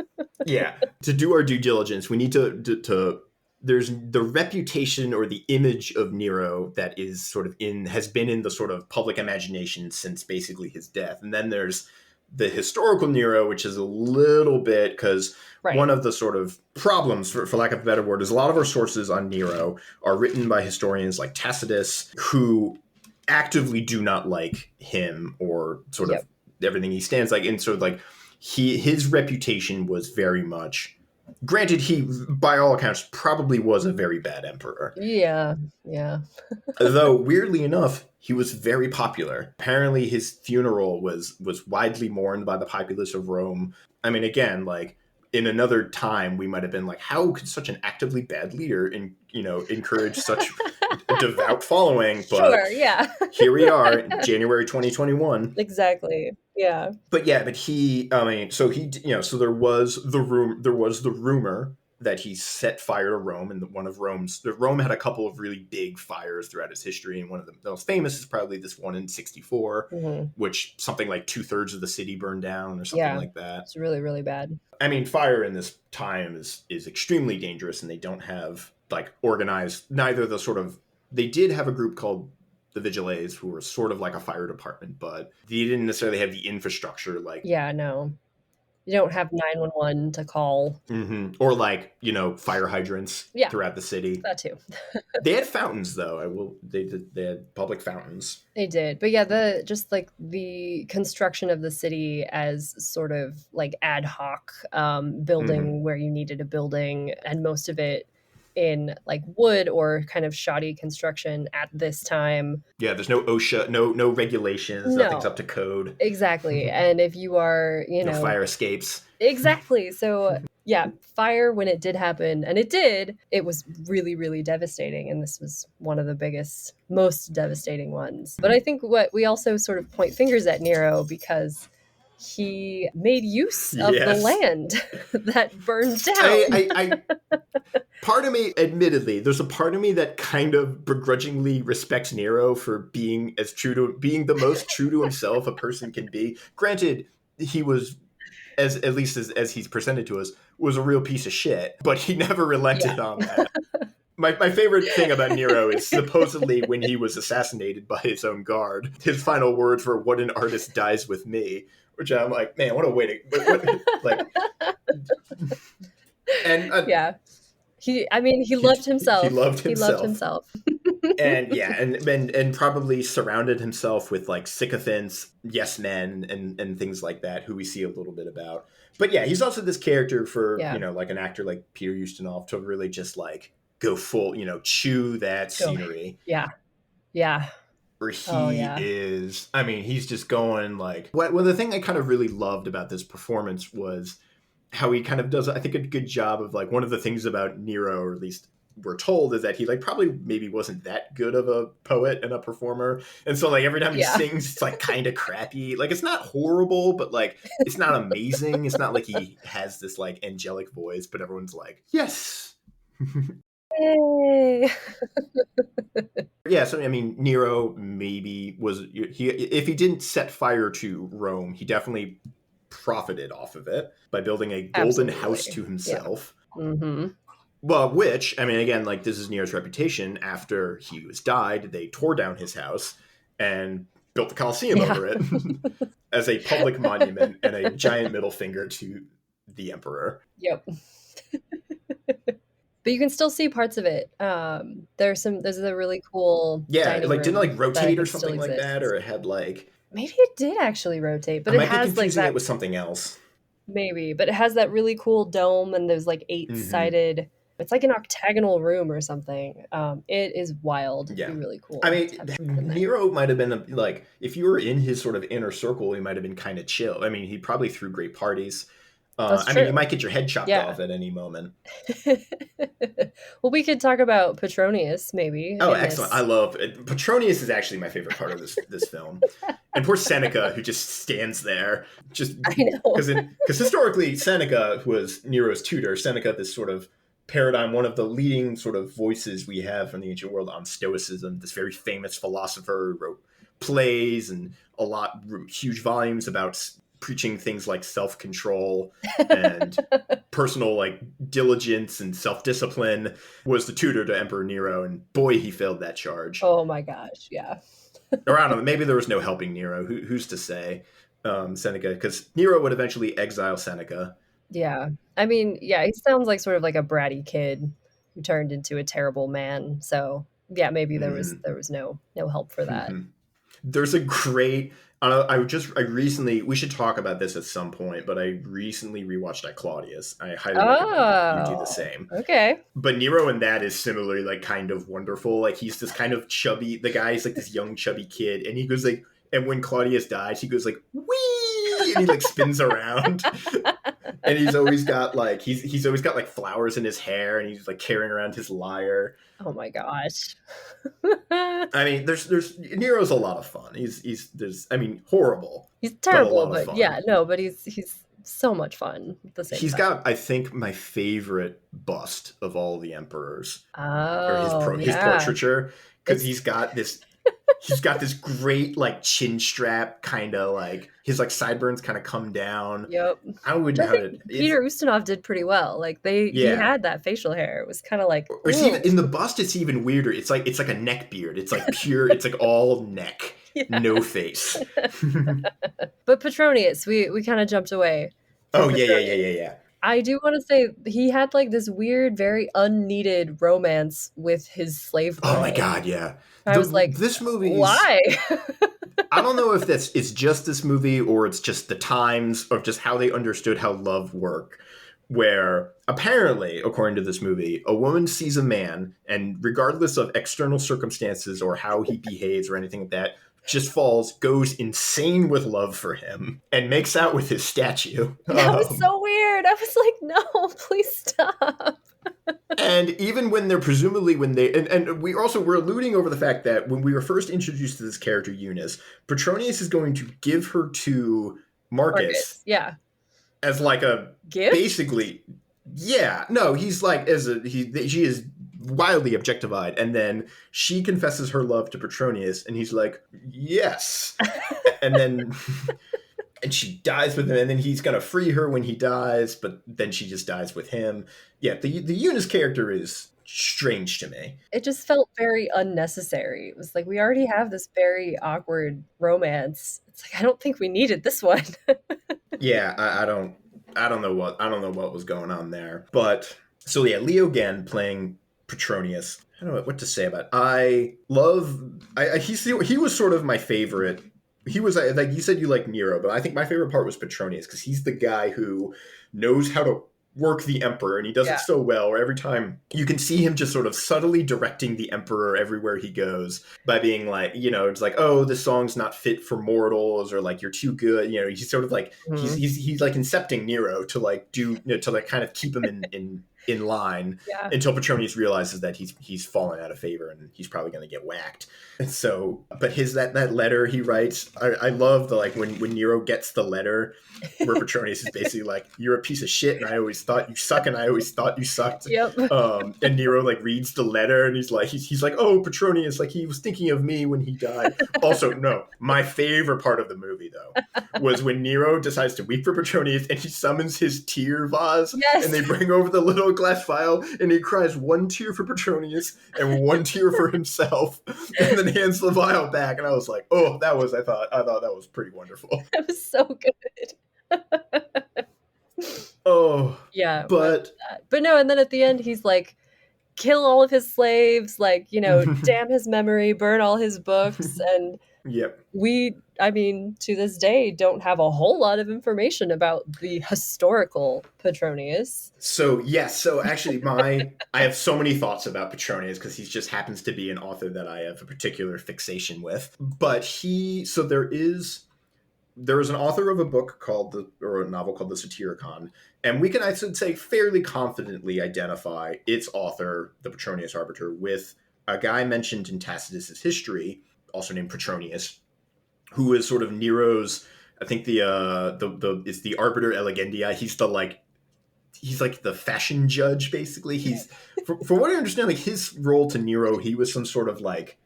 Yeah, to do our due diligence, we need to there's the reputation or the image of Nero that is sort of has been in the sort of public imagination since basically his death, and then there's the historical Nero, which is a little bit, because one of the sort of problems, for lack of a better word, is a lot of our sources on Nero are written by historians like Tacitus, who actively do not like him or sort of everything he stands like. And so like his reputation was very much, granted, he, by all accounts, probably was a very bad emperor. Yeah. Though, weirdly enough, he was very popular. Apparently, his funeral was widely mourned by the populace of Rome. I mean, again, like, in another time, we might have been like, how could such an actively bad leader encourage such a devout following? But here we are, January 2021. Exactly. Yeah. But he, I mean, so there was the rumor that he set fire to Rome, and Rome had a couple of really big fires throughout its history, and one of the most famous is probably this one in 64, which something like 2/3 of the city burned down or something like that. It's really, really bad. I mean, fire in this time is extremely dangerous, and they don't have like organized, neither the sort of, they did have a group called the Vigiles, who were sort of like a fire department, but they didn't necessarily have the infrastructure like. Yeah, no. You don't have 911 to call. Or like, fire hydrants throughout the city. That too. They had fountains though. They had public fountains. They did. But yeah, the construction of the city as sort of like ad hoc building where you needed a building, and most of it in like wood or kind of shoddy construction at this time. Yeah, there's no OSHA, no regulations, nothing's up to code. Exactly. And if you are, no fire escapes. Exactly. So yeah, fire when it did happen, and it was really, really devastating. And this was one of the biggest, most devastating ones. But I think what we also sort of point fingers at Nero because he made use of the Yes. land that burned down. Part of me, admittedly, there's a part of me that kind of begrudgingly respects Nero for being being the most true to himself a person can be. Granted, he was, at least as he's presented to us, was a real piece of shit, but he never relented on that. My favorite thing about Nero is supposedly when he was assassinated by his own guard, his final words were, "What an artist dies with me," which I'm like, man, what a way to, like, and yeah. He loved himself. He loved himself. He loved himself. And yeah, and probably surrounded himself with like sycophants, yes men, and things like that, who we see a little bit about. But yeah, he's also this character for, like an actor like Peter Ustinov to really just like go full, chew that scenery. Yeah. Yeah. Where he is, I mean, he's just going like, well, the thing I kind of really loved about this performance was how he kind of does, I think, a good job of like, one of the things about Nero, or at least we're told, is that he like probably maybe wasn't that good of a poet and a performer. And so like every time he sings, it's like kind of crappy. Like it's not horrible, but like it's not amazing. It's not like he has this like angelic voice, but everyone's like, yes. Yay. Yeah, so I mean, Nero maybe if he didn't set fire to Rome, he definitely profited off of it by building a golden house to himself. Yeah. Mm-hmm. Well, which, I mean, again, like this is Nero's reputation. After he was died, they tore down his house and built the Colosseum over it as a public monument and a giant middle finger to the emperor. Yep. But you can still see parts of it. There's a really cool dining room didn't like rotate or something like that, or it had like, maybe it did actually rotate, but it has like that it with something else. Maybe, but it has that really cool dome, and there's like 8-sided. Mm-hmm. It's like an octagonal room or something. It is wild. Yeah, it'd be really cool. I mean, Nero might have been like, if you were in his sort of inner circle, he might have been kind of chill. I mean, he probably threw great parties. I mean, you might get your head chopped off at any moment. Well, we could talk about Petronius, maybe. Oh, excellent. I love it. Petronius is actually my favorite part of this film. And poor Seneca, who just stands there. I know. Because historically, Seneca was Nero's tutor. Seneca, this sort of paradigm, one of the leading sort of voices we have from the ancient world on Stoicism, this very famous philosopher who wrote plays and huge volumes about preaching things like self-control and personal like diligence and self-discipline, was the tutor to Emperor Nero, and boy, he failed that charge. Oh my gosh, yeah. Or I don't know, maybe there was no helping Nero. Who's to say? Seneca, because Nero would eventually exile Seneca. Yeah, I mean, yeah, he sounds like sort of like a bratty kid who turned into a terrible man. So yeah, maybe there was no help for that. There's a great. We should talk about this at some point, but I recently rewatched Claudius. I highly recommend you do the same. Okay. But Nero in that is similarly like kind of wonderful. Like he's this kind of chubby, the guy's like this young chubby kid, and he goes like, and when Claudius dies, he goes like, wee, and he like spins around. And he's always got like he's always got like flowers in his hair, and he's like carrying around his lyre. Oh my gosh. I mean, there's Nero's a lot of fun. There's horrible. He's terrible, but yeah, no, but he's so much fun at the same time. He's got, I think, my favorite bust of all the emperors. Oh, or his portraiture, because he's got this great like chin strap, kind of like his like sideburns kind of come down. Yep. Peter Ustinov did pretty well. Like he had that facial hair. It was kind of like in the bust. It's even weirder. It's like a neck beard. It's like pure. It's like all neck, no face. But Petronius, we kind of jumped away. Oh yeah. I do want to say he had like this weird, very unneeded romance with his slave girl. Oh my god, yeah. I was like, this movie. Why? I don't know if it's just this movie or it's just the times of just how they understood how love worked. Where apparently, according to this movie, a woman sees a man, and regardless of external circumstances or how he behaves or anything like that, just falls, goes insane with love for him, and makes out with his statue. That was so weird. I was like, no, please stop. And even when they're presumably when they and we also we're alluding over the fact that when we were first introduced to this character Eunice, Petronius is going to give her to Marcus yeah, as like a gift. basically yeah no he's like as a she is wildly objectified, and then she confesses her love to Petronius and he's like yes, and then and she dies with him, and then he's gonna free her when he dies, but then she just dies with him. Yeah, the Eunice character is strange to me. It just felt very unnecessary. It was like we already have this very awkward romance. It's like I don't think we needed this one. Yeah, I don't know what was going on there, but so yeah, Leo Gann playing Petronius. I don't know what to say about it. I love. He was sort of my favorite. He was like you said you like Nero, but I think my favorite part was Petronius because he's the guy who knows how to work the emperor, and he does it so well. Where every time you can see him just sort of subtly directing the emperor everywhere he goes by being like, it's like, oh, this song's not fit for mortals, or like you're too good. He's sort of like he's like incepting Nero to like do to like kind of keep him in line until Petronius realizes that he's fallen out of favor and he's probably going to get whacked. And so, but that letter he writes, I love the like when Nero gets the letter where Petronius is basically like, you're a piece of shit and I always thought you suck and I always thought you sucked. Yep. And Nero like reads the letter and he's like, oh, Petronius, like he was thinking of me when he died. Also, no, my favorite part of the movie though was when Nero decides to weep for Petronius and he summons his tear vase and they bring over the little glass vial and he cries one tear for Petronius and one tear for himself and then hands the vial back, and I was like, oh, I thought that was pretty wonderful. That was so good. Oh yeah, but no, and then at the end he's like, kill all of his slaves, like, damn his memory, burn all his books, and yep. I mean, to this day, don't have a whole lot of information about the historical Petronius. So, yes. So, actually, I have so many thoughts about Petronius because he just happens to be an author that I have a particular fixation with. But there is an author of a book or a novel called the Satyricon, and we can, I should say, fairly confidently identify its author, the Petronius Arbiter, with a guy mentioned in Tacitus's history, also named Petronius, who is sort of Nero's, I think it's the Arbiter Elegandia. He's like the fashion judge, basically. He's, for what I understand, like his role to Nero, he was some sort of like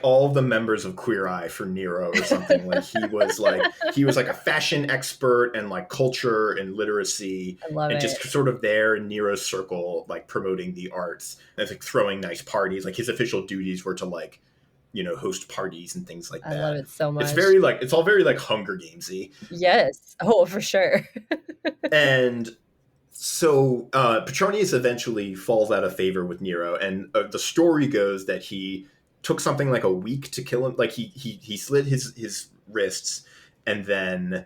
all of the members of Queer Eye for Nero or something. Like he was like a fashion expert and like culture and literacy, and just sort of there in Nero's circle, like promoting the arts and like throwing nice parties. Like his official duties were to like, host parties and things like that. I love it so much. It's all very like Hunger Gamesy. Yes. Oh, for sure. And so Petronius eventually falls out of favor with Nero, and the story goes that he took something like a week to kill him. Like he slit his wrists and then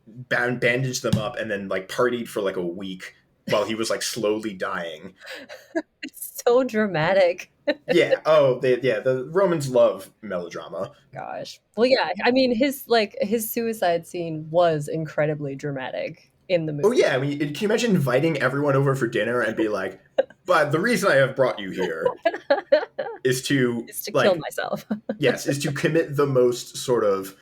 bandaged them up and then like partied for like a week while he was like slowly dying. It's so dramatic. Yeah. Oh, the Romans love melodrama. Gosh. Well, yeah. I mean, his suicide scene was incredibly dramatic in the movie. Oh yeah. I mean, can you imagine inviting everyone over for dinner and be like, but the reason I have brought you here is to kill myself. Yes, is to commit the most sort of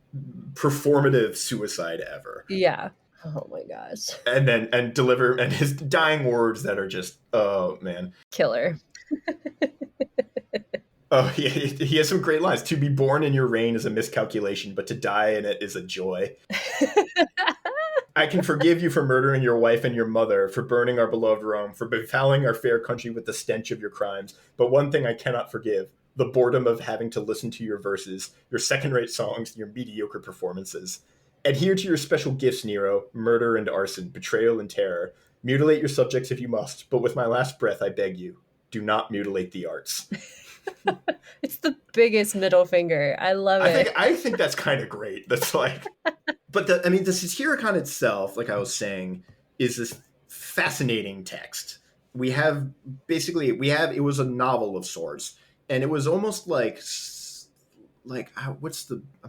performative suicide ever. Yeah. Oh my gosh. And deliver and his dying words that are just, oh man, killer. Oh, he has some great lines. To be born in your reign is a miscalculation, but to die in it is a joy. I can forgive you for murdering your wife and your mother, for burning our beloved Rome, for befouling our fair country with the stench of your crimes. But one thing I cannot forgive, the boredom of having to listen to your verses, your second-rate songs, your mediocre performances. Adhere to your special gifts, Nero, murder and arson, betrayal and terror. Mutilate your subjects if you must, but with my last breath, I beg you, do not mutilate the arts. It's the biggest middle finger. I love it. I think that's kind of great. That's like, but the Satyricon itself, like I was saying, is this fascinating text. It was a novel of sorts, and it was almost like like I'm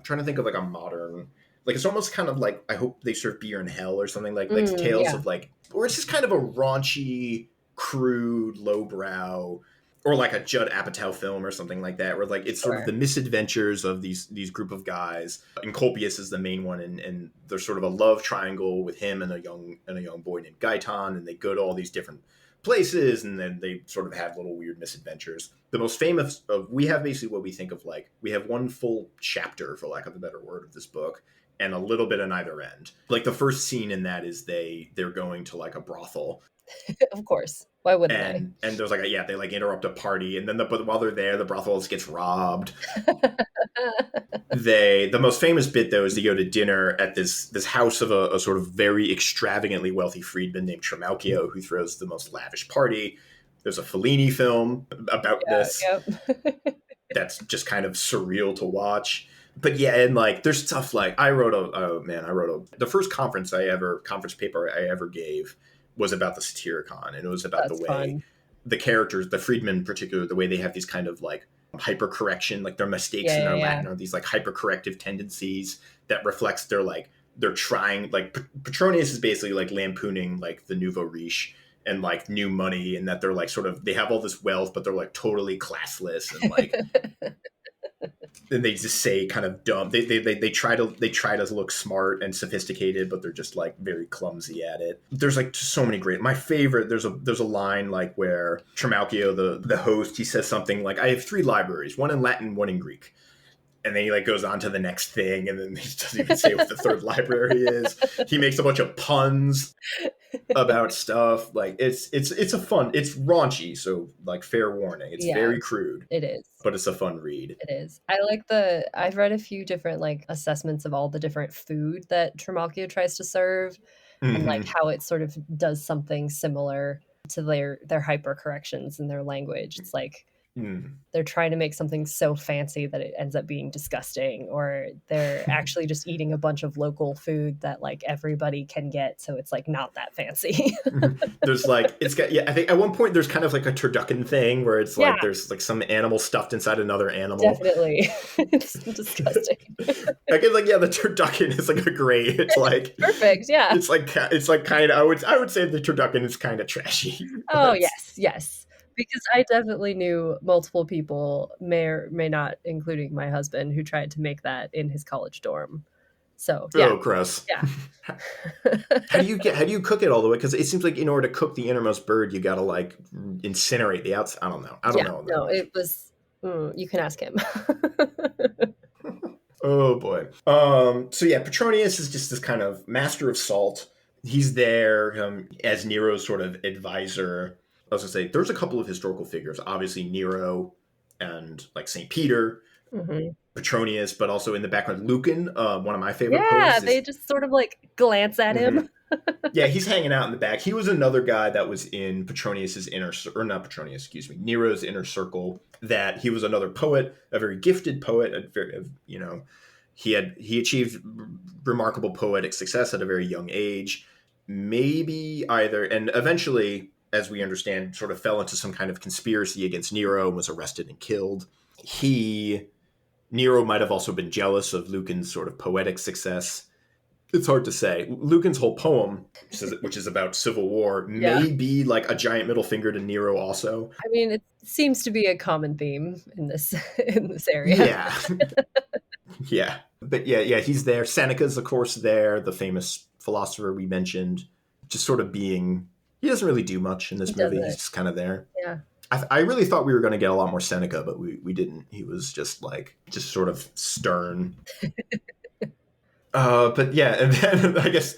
trying to think of like a modern, like it's almost kind of like I Hope They Serve Beer in Hell or something, like tales Yeah. of like, or it's just kind of a raunchy, crude, lowbrow, or like a Judd Apatow film or something like that, where like it's sort of Sure. the misadventures of these group of guys. And Colpius is the main one, and there's sort of a love triangle with him and a young boy named Gaitan, and they go to all these different places, and then they sort of have little weird misadventures. The most famous of, we have basically what we think of like, we have one full chapter, for lack of a better word, of this book, and a little bit on either end. Like the first scene in that is they're going to like a brothel, Of course. Why wouldn't they? and there's like they like interrupt a party, and then but while they're there, the brothel gets robbed. The most famous bit though is they go to dinner at this house of a sort of very extravagantly wealthy freedman named Trimalchio, who throws the most lavish party. There's a Fellini film about this Yep. that's just kind of surreal to watch. But yeah, and like there's stuff like the first conference paper I ever gave was about the Satyricon, and it was about the That's way fun. the characters, the freedmen in particular, the way they have these kind of like hypercorrection, like their mistakes in Yeah, their yeah, Latin are these like hypercorrective tendencies that reflects their like they're trying, like Petronius is basically like lampooning like the nouveau riche and like new money, and that they're like sort of, they have all this wealth but they're like totally classless, and like yeah. then they just say kind of dumb. They try to look smart and sophisticated, but they're just like very clumsy at it. There's like so many great. My favorite, there's a line like where Trimalchio, the host, he says something like, "I have 3 libraries, one in Latin, one in Greek." And then he like goes on to the next thing, and then he doesn't even say what the third library is. He makes a bunch of puns about stuff. Like it's it's raunchy, so like fair warning, it's Yeah, very crude, it is. but it's a fun read. It is. I've read a few different like assessments of all the different food that Trimalchio tries to serve, and like Mm-hmm. how it sort of does something similar to their hyper corrections in their language. It's like Mm. they're trying to make something so fancy that it ends up being disgusting, or they're actually just eating a bunch of local food that like everybody can get, so it's like not that fancy. There's like, it's got, yeah, I think at one point there's kind of like a turducken thing where it's Yeah, like there's like some animal stuffed inside another animal. definitely. It's disgusting. I guess like, yeah, the turducken is like a great, it's like Perfect, yeah. it's like kind of, I would say the turducken is kind of trashy. Oh, But yes, yes. Because I definitely knew multiple people, may or may not, including my husband, who tried to make that in his college dorm. So, yeah, oh, gross. yeah. How do you cook it all the way? Because it seems like in order to cook the innermost bird, you got to like incinerate the outside. I don't Yeah, know on that no, one. it was you can ask him. Oh boy. So yeah, Petronius is just this kind of master of salt. He's there as Nero's sort of advisor. I was gonna say there's a couple of historical figures. Obviously Nero and like Saint Peter, Mhm. Petronius, but also in the background Lucan, one of my favorite Yeah, poets they is. just sort of, like, glance at Mhm. him. Yeah, he's hanging out in the back. He was another guy that was in Petronius's or not Petronius, excuse me, Nero's inner circle. That he was another poet, a very gifted poet, he achieved remarkable poetic success at a very young age. Maybe either, and eventually, as we understand, sort of fell into some kind of conspiracy against Nero and was arrested and killed. He Nero might have also been jealous of Lucan's sort of poetic success. It's hard to say. Lucan's whole poem, which is about civil war, Yeah. may be like a giant middle finger to Nero also. I mean, it seems to be a common theme in this in this area. Yeah. Yeah. But yeah, he's there. Seneca's, of course, there, the famous philosopher we mentioned, just sort of being, he doesn't really do much in He this movie. He's doesn't. just kind of there. Yeah. I really thought we were going to get a lot more Seneca, but we didn't. He was just like, just sort of stern. But yeah, and then I guess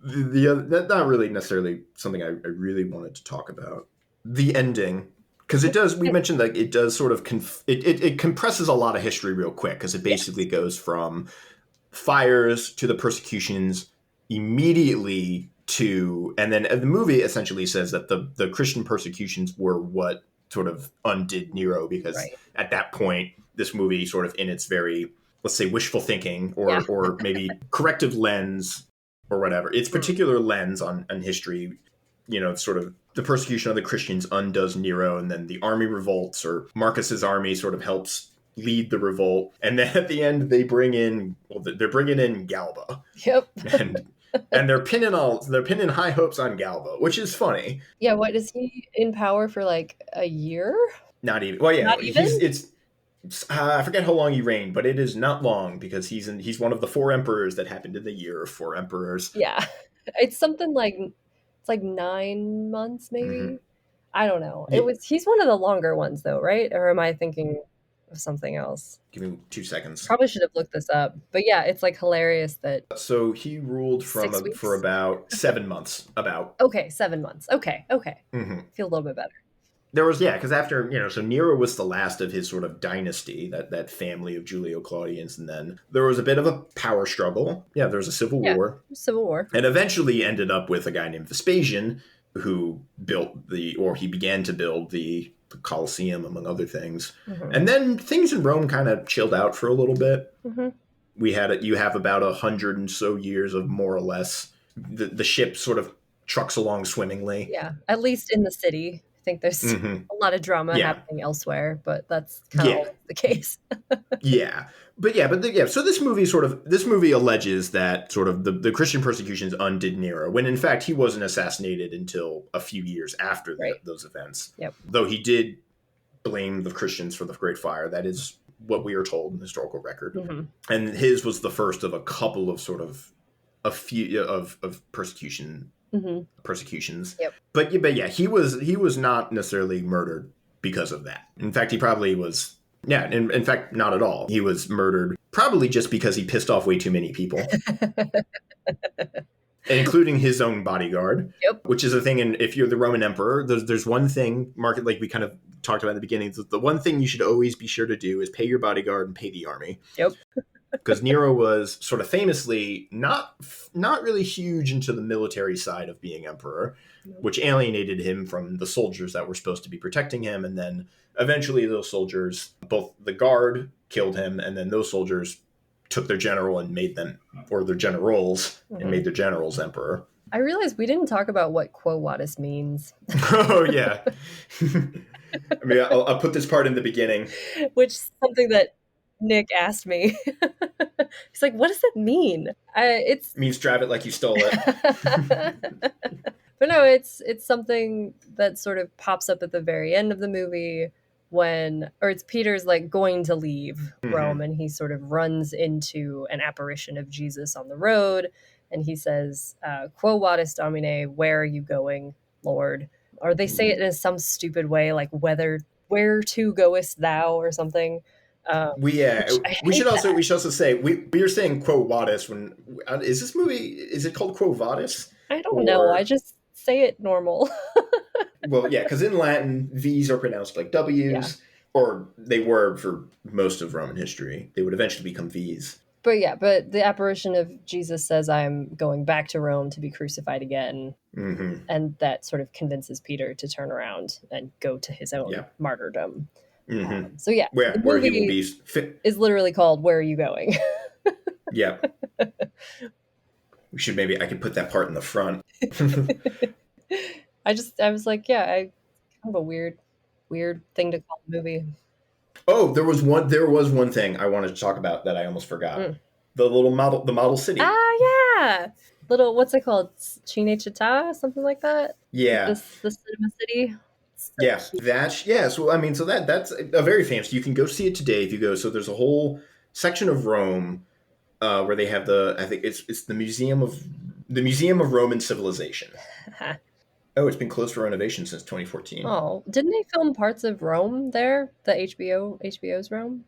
the other, that's not really necessarily something I really wanted to talk about. The ending, because it does. We mentioned that it does sort of it compresses a lot of history real quick, because it basically Yes. goes from fires to the persecutions immediately to, and then the movie essentially says that the Christian persecutions were what sort of undid Nero, because Right. at that point this movie sort of in its very, let's say, wishful thinking Yeah. or maybe corrective lens or whatever, its particular lens on history, sort of the persecution of the Christians undoes Nero, and then the army revolts, or Marcus's army sort of helps lead the revolt. And then at the end, they're bringing in Galba, Yep. and they're pinning high hopes on Galba, which is funny. Yeah, what is he in power for like a year? Not even. Well, yeah, Not even? I forget how long he reigned, but it is not long because he's one of the four emperors that happened in the year of four emperors. Yeah. It's something like it's like 9 months Mm-hmm. maybe. I don't know. Yeah, He's one of the longer ones though, right? Or am I thinking of something else? give me 2 seconds. Probably should have looked this up. But yeah, it's like hilarious that So he ruled 6 for weeks. about 7 months. About. Okay, 7 months. Okay, okay. Mm-hmm. Feel a little bit better. There was, yeah, because after, so Nero was the last of his sort of dynasty, that family of Julio Claudians, and then there was a bit of a power struggle. Yeah, there was a civil Yeah, war, Civil War. and eventually ended up with a guy named Vespasian, who he began to build the Colosseum, among other things. Mhm. And then things in Rome kind of chilled out for a little bit. Mhm. You have about 100 and so years of more or less the ship sort of trucks along swimmingly. Yeah, at least in the city. I think there's Mm-hmm. a lot of drama Yeah. happening elsewhere, but that's kind of Yeah. always the case. Yeah. But so this movie alleges that sort of the Christian persecutions undid Nero, when in fact he wasn't assassinated until a few years after Right. those events. Yep. Though he did blame the Christians for the Great Fire. That is what we are told in the historical record. Mhm. And his was the first of a couple of sort of a few of Mhm. persecutions. Yep. But yeah, he was not necessarily murdered because of that. In fact, he probably was. Yeah, in fact, not at all. He was murdered probably just because he pissed off way too many people, including his own bodyguard. Yep. Which is a thing. And if you're the Roman emperor, there's one thing, Mark, like we kind of talked about at the beginning. The one thing you should always be sure to do is pay your bodyguard and pay the army. Yep. Because Nero was sort of famously not really huge into the military side of being emperor, which alienated him from the soldiers that were supposed to be protecting him. And then eventually those soldiers, both the guard killed him, and then those soldiers took their general and made them, or their generals, and made their generals emperor. I realized we didn't talk about what Quo Vadis means. Oh, yeah. I mean, I'll put this part in the beginning. Which is something that Nick asked me. He's like, what does that mean? It means drive it like you stole it. But no, it's something that sort of pops up at the very end of the movie it's Peter's like going to leave Rome, and he sort of runs into an apparition of Jesus on the road, and he says, Quo Vadis Domine, where are you going, Lord? Or they say it in some stupid way, like where to goest thou, or something. We should also say we are saying Quo Vadis when is this movie, is it called Quo Vadis? I don't know. I just say it normal. Well, yeah, because in Latin V's are pronounced like W's, or they were for most of Roman history. They would eventually become V's. But the apparition of Jesus says, "I'm going back to Rome to be crucified again," and that sort of convinces Peter to turn around and go to his own martyrdom. So yeah, where he will be is literally called "Where Are You Going?" Yeah, I could put that part in the front. I was like, yeah, kind of a weird thing to call the movie. Oh, there was one thing I wanted to talk about that I almost forgot. The model city. Ah, yeah. Little, what's it called? Cinecittà, something like that? Yeah. The cinema city. Yeah, so I mean, so that's a very famous. You can go see it today if you go. So there's a whole section of Rome where they have I think it's the Museum of Roman Civilization. Oh, it's been closed for renovation since 2014. Oh, didn't they film parts of Rome there? The HBO's Rome?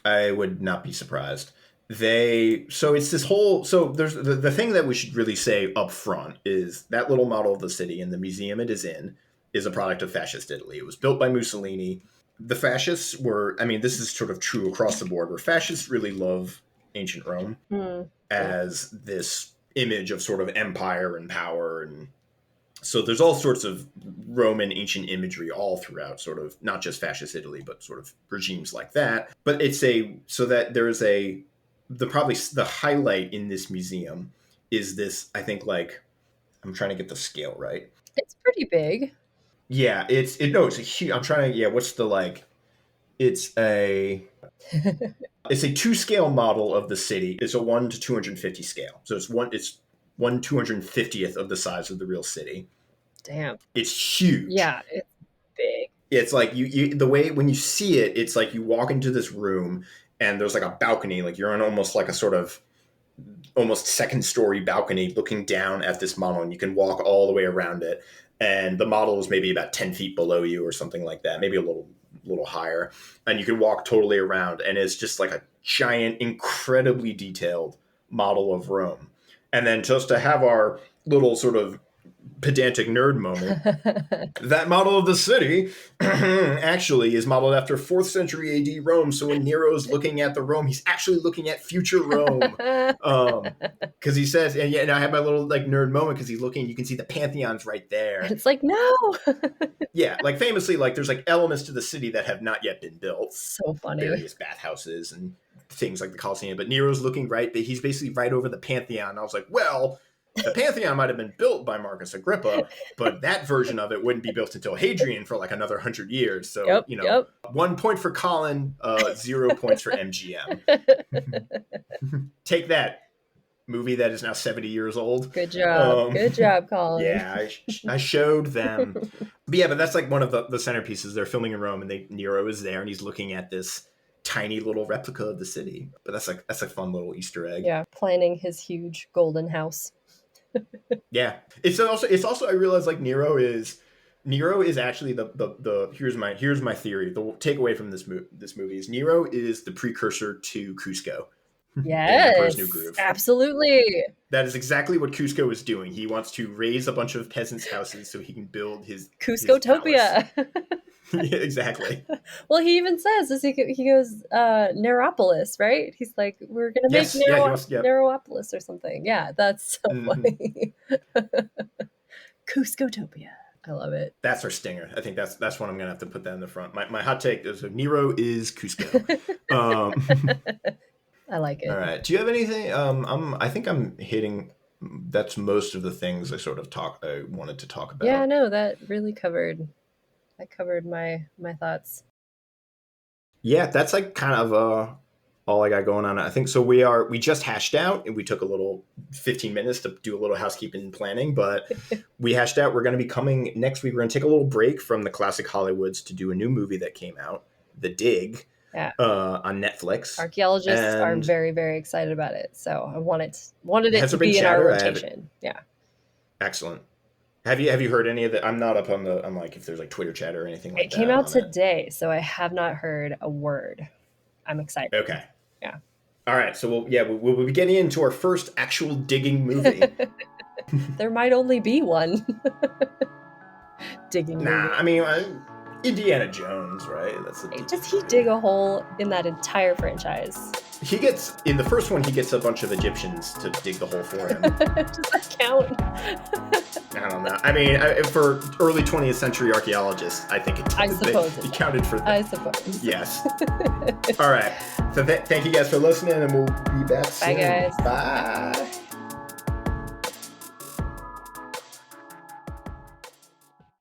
I would not be surprised. It's this whole, there's the thing that we should really say up front is that little model of the city and the museum it is in is a product of fascist Italy. It was built by Mussolini. The fascists this is sort of true across the board, where fascists really love ancient Rome as this image of sort of empire and power. And so there's all sorts of Roman ancient imagery all throughout, sort of not just fascist Italy, but sort of regimes like that. But probably the highlight in this museum is this, I think, like, I'm trying to get the scale right. It's pretty big. Yeah, it's a huge, I'm trying to, what's the, like, It's a 2-scale model of the city. It's a 1 to 250 scale. So it's 1/250th of the size of the real city. Damn. It's huge. Yeah, it's big. It's like you the way when you see it, it's like you walk into this room and there's like a balcony, like you're on almost like a sort of almost second story balcony looking down at this model, and you can walk all the way around it. And the model is maybe about 10 feet below you or something like that, maybe a little higher. And you can walk totally around, and it's just like a giant, incredibly detailed model of Rome. And then just to have our little sort of pedantic nerd moment, that model of the city actually is modeled after 4th century AD Rome. So when Nero's looking at the Rome, he's actually looking at future Rome. Because he says, and I have my little like nerd moment because he's looking, you can see the Pantheon's right there. And it's like, no. Yeah, like famously, like there's like elements to the city that have not yet been built. So funny. Various bathhouses and things like the Colosseum. But Nero's looking right, but he's basically right over the Pantheon. And I was like, well, the Pantheon might have been built by Marcus Agrippa, but that version of it wouldn't be built until Hadrian for like another 100 years. So, 1 point for Colin, 0 points for MGM. Take that, movie that is now 70 years old. Good job. Good job, Colin. Yeah, I showed them. But that's like one of the centerpieces. They're filming in Rome, and Nero is there, and he's looking at this tiny little replica of the city. But that's a fun little Easter egg. Yeah, planning his huge golden house. Yeah, it's also I realize like Nero is actually the here's my theory. The takeaway from this movie is Nero is the precursor to Kuzco. Yes, absolutely. That is exactly what Kuzco is doing. He wants to raise a bunch of peasants' houses so he can build his Cuscotopia. Yeah, exactly. Well, he even says this. He goes Neropolis, right? He's like, we're gonna make Neropolis or something. Yeah, that's so funny. Cuscotopia. I love it. That's our stinger. I think that's what I'm gonna have to put that in the front. My hot take is Nero is Kuzco. I like it. All right. Do you have anything? I think I'm hitting. That's most of the things I wanted to talk about. Yeah, no, that really covered. That covered my thoughts. Yeah, that's like kind of all I got going on. I think so. We just hashed out, and we took a little 15 minutes to do a little housekeeping and planning, but we hashed out. We're going to be coming next week. We're going to take a little break from the classic Hollywoods to do a new movie that came out, The Dig. Yeah. On Netflix. Archaeologists are very, very excited about it. So I wanted it to be in our rotation. Yeah. Excellent. Have you heard any of it? I'm not up on I'm like if there's like Twitter chat or anything like that. It came out today, so I have not heard a word. I'm excited. Okay. Yeah. All right. So we'll be getting into our first actual digging movie. There might only be one. Digging movie. I mean, Indiana Jones, right? Does he dig a hole in that entire franchise? In the first one, he gets a bunch of Egyptians to dig the hole for him. Does that count? I don't know. I mean, for early 20th century archaeologists, I think it counted for them. I suppose. Yes. All right. So thank you guys for listening, and we'll be back soon. Bye, guys. Bye.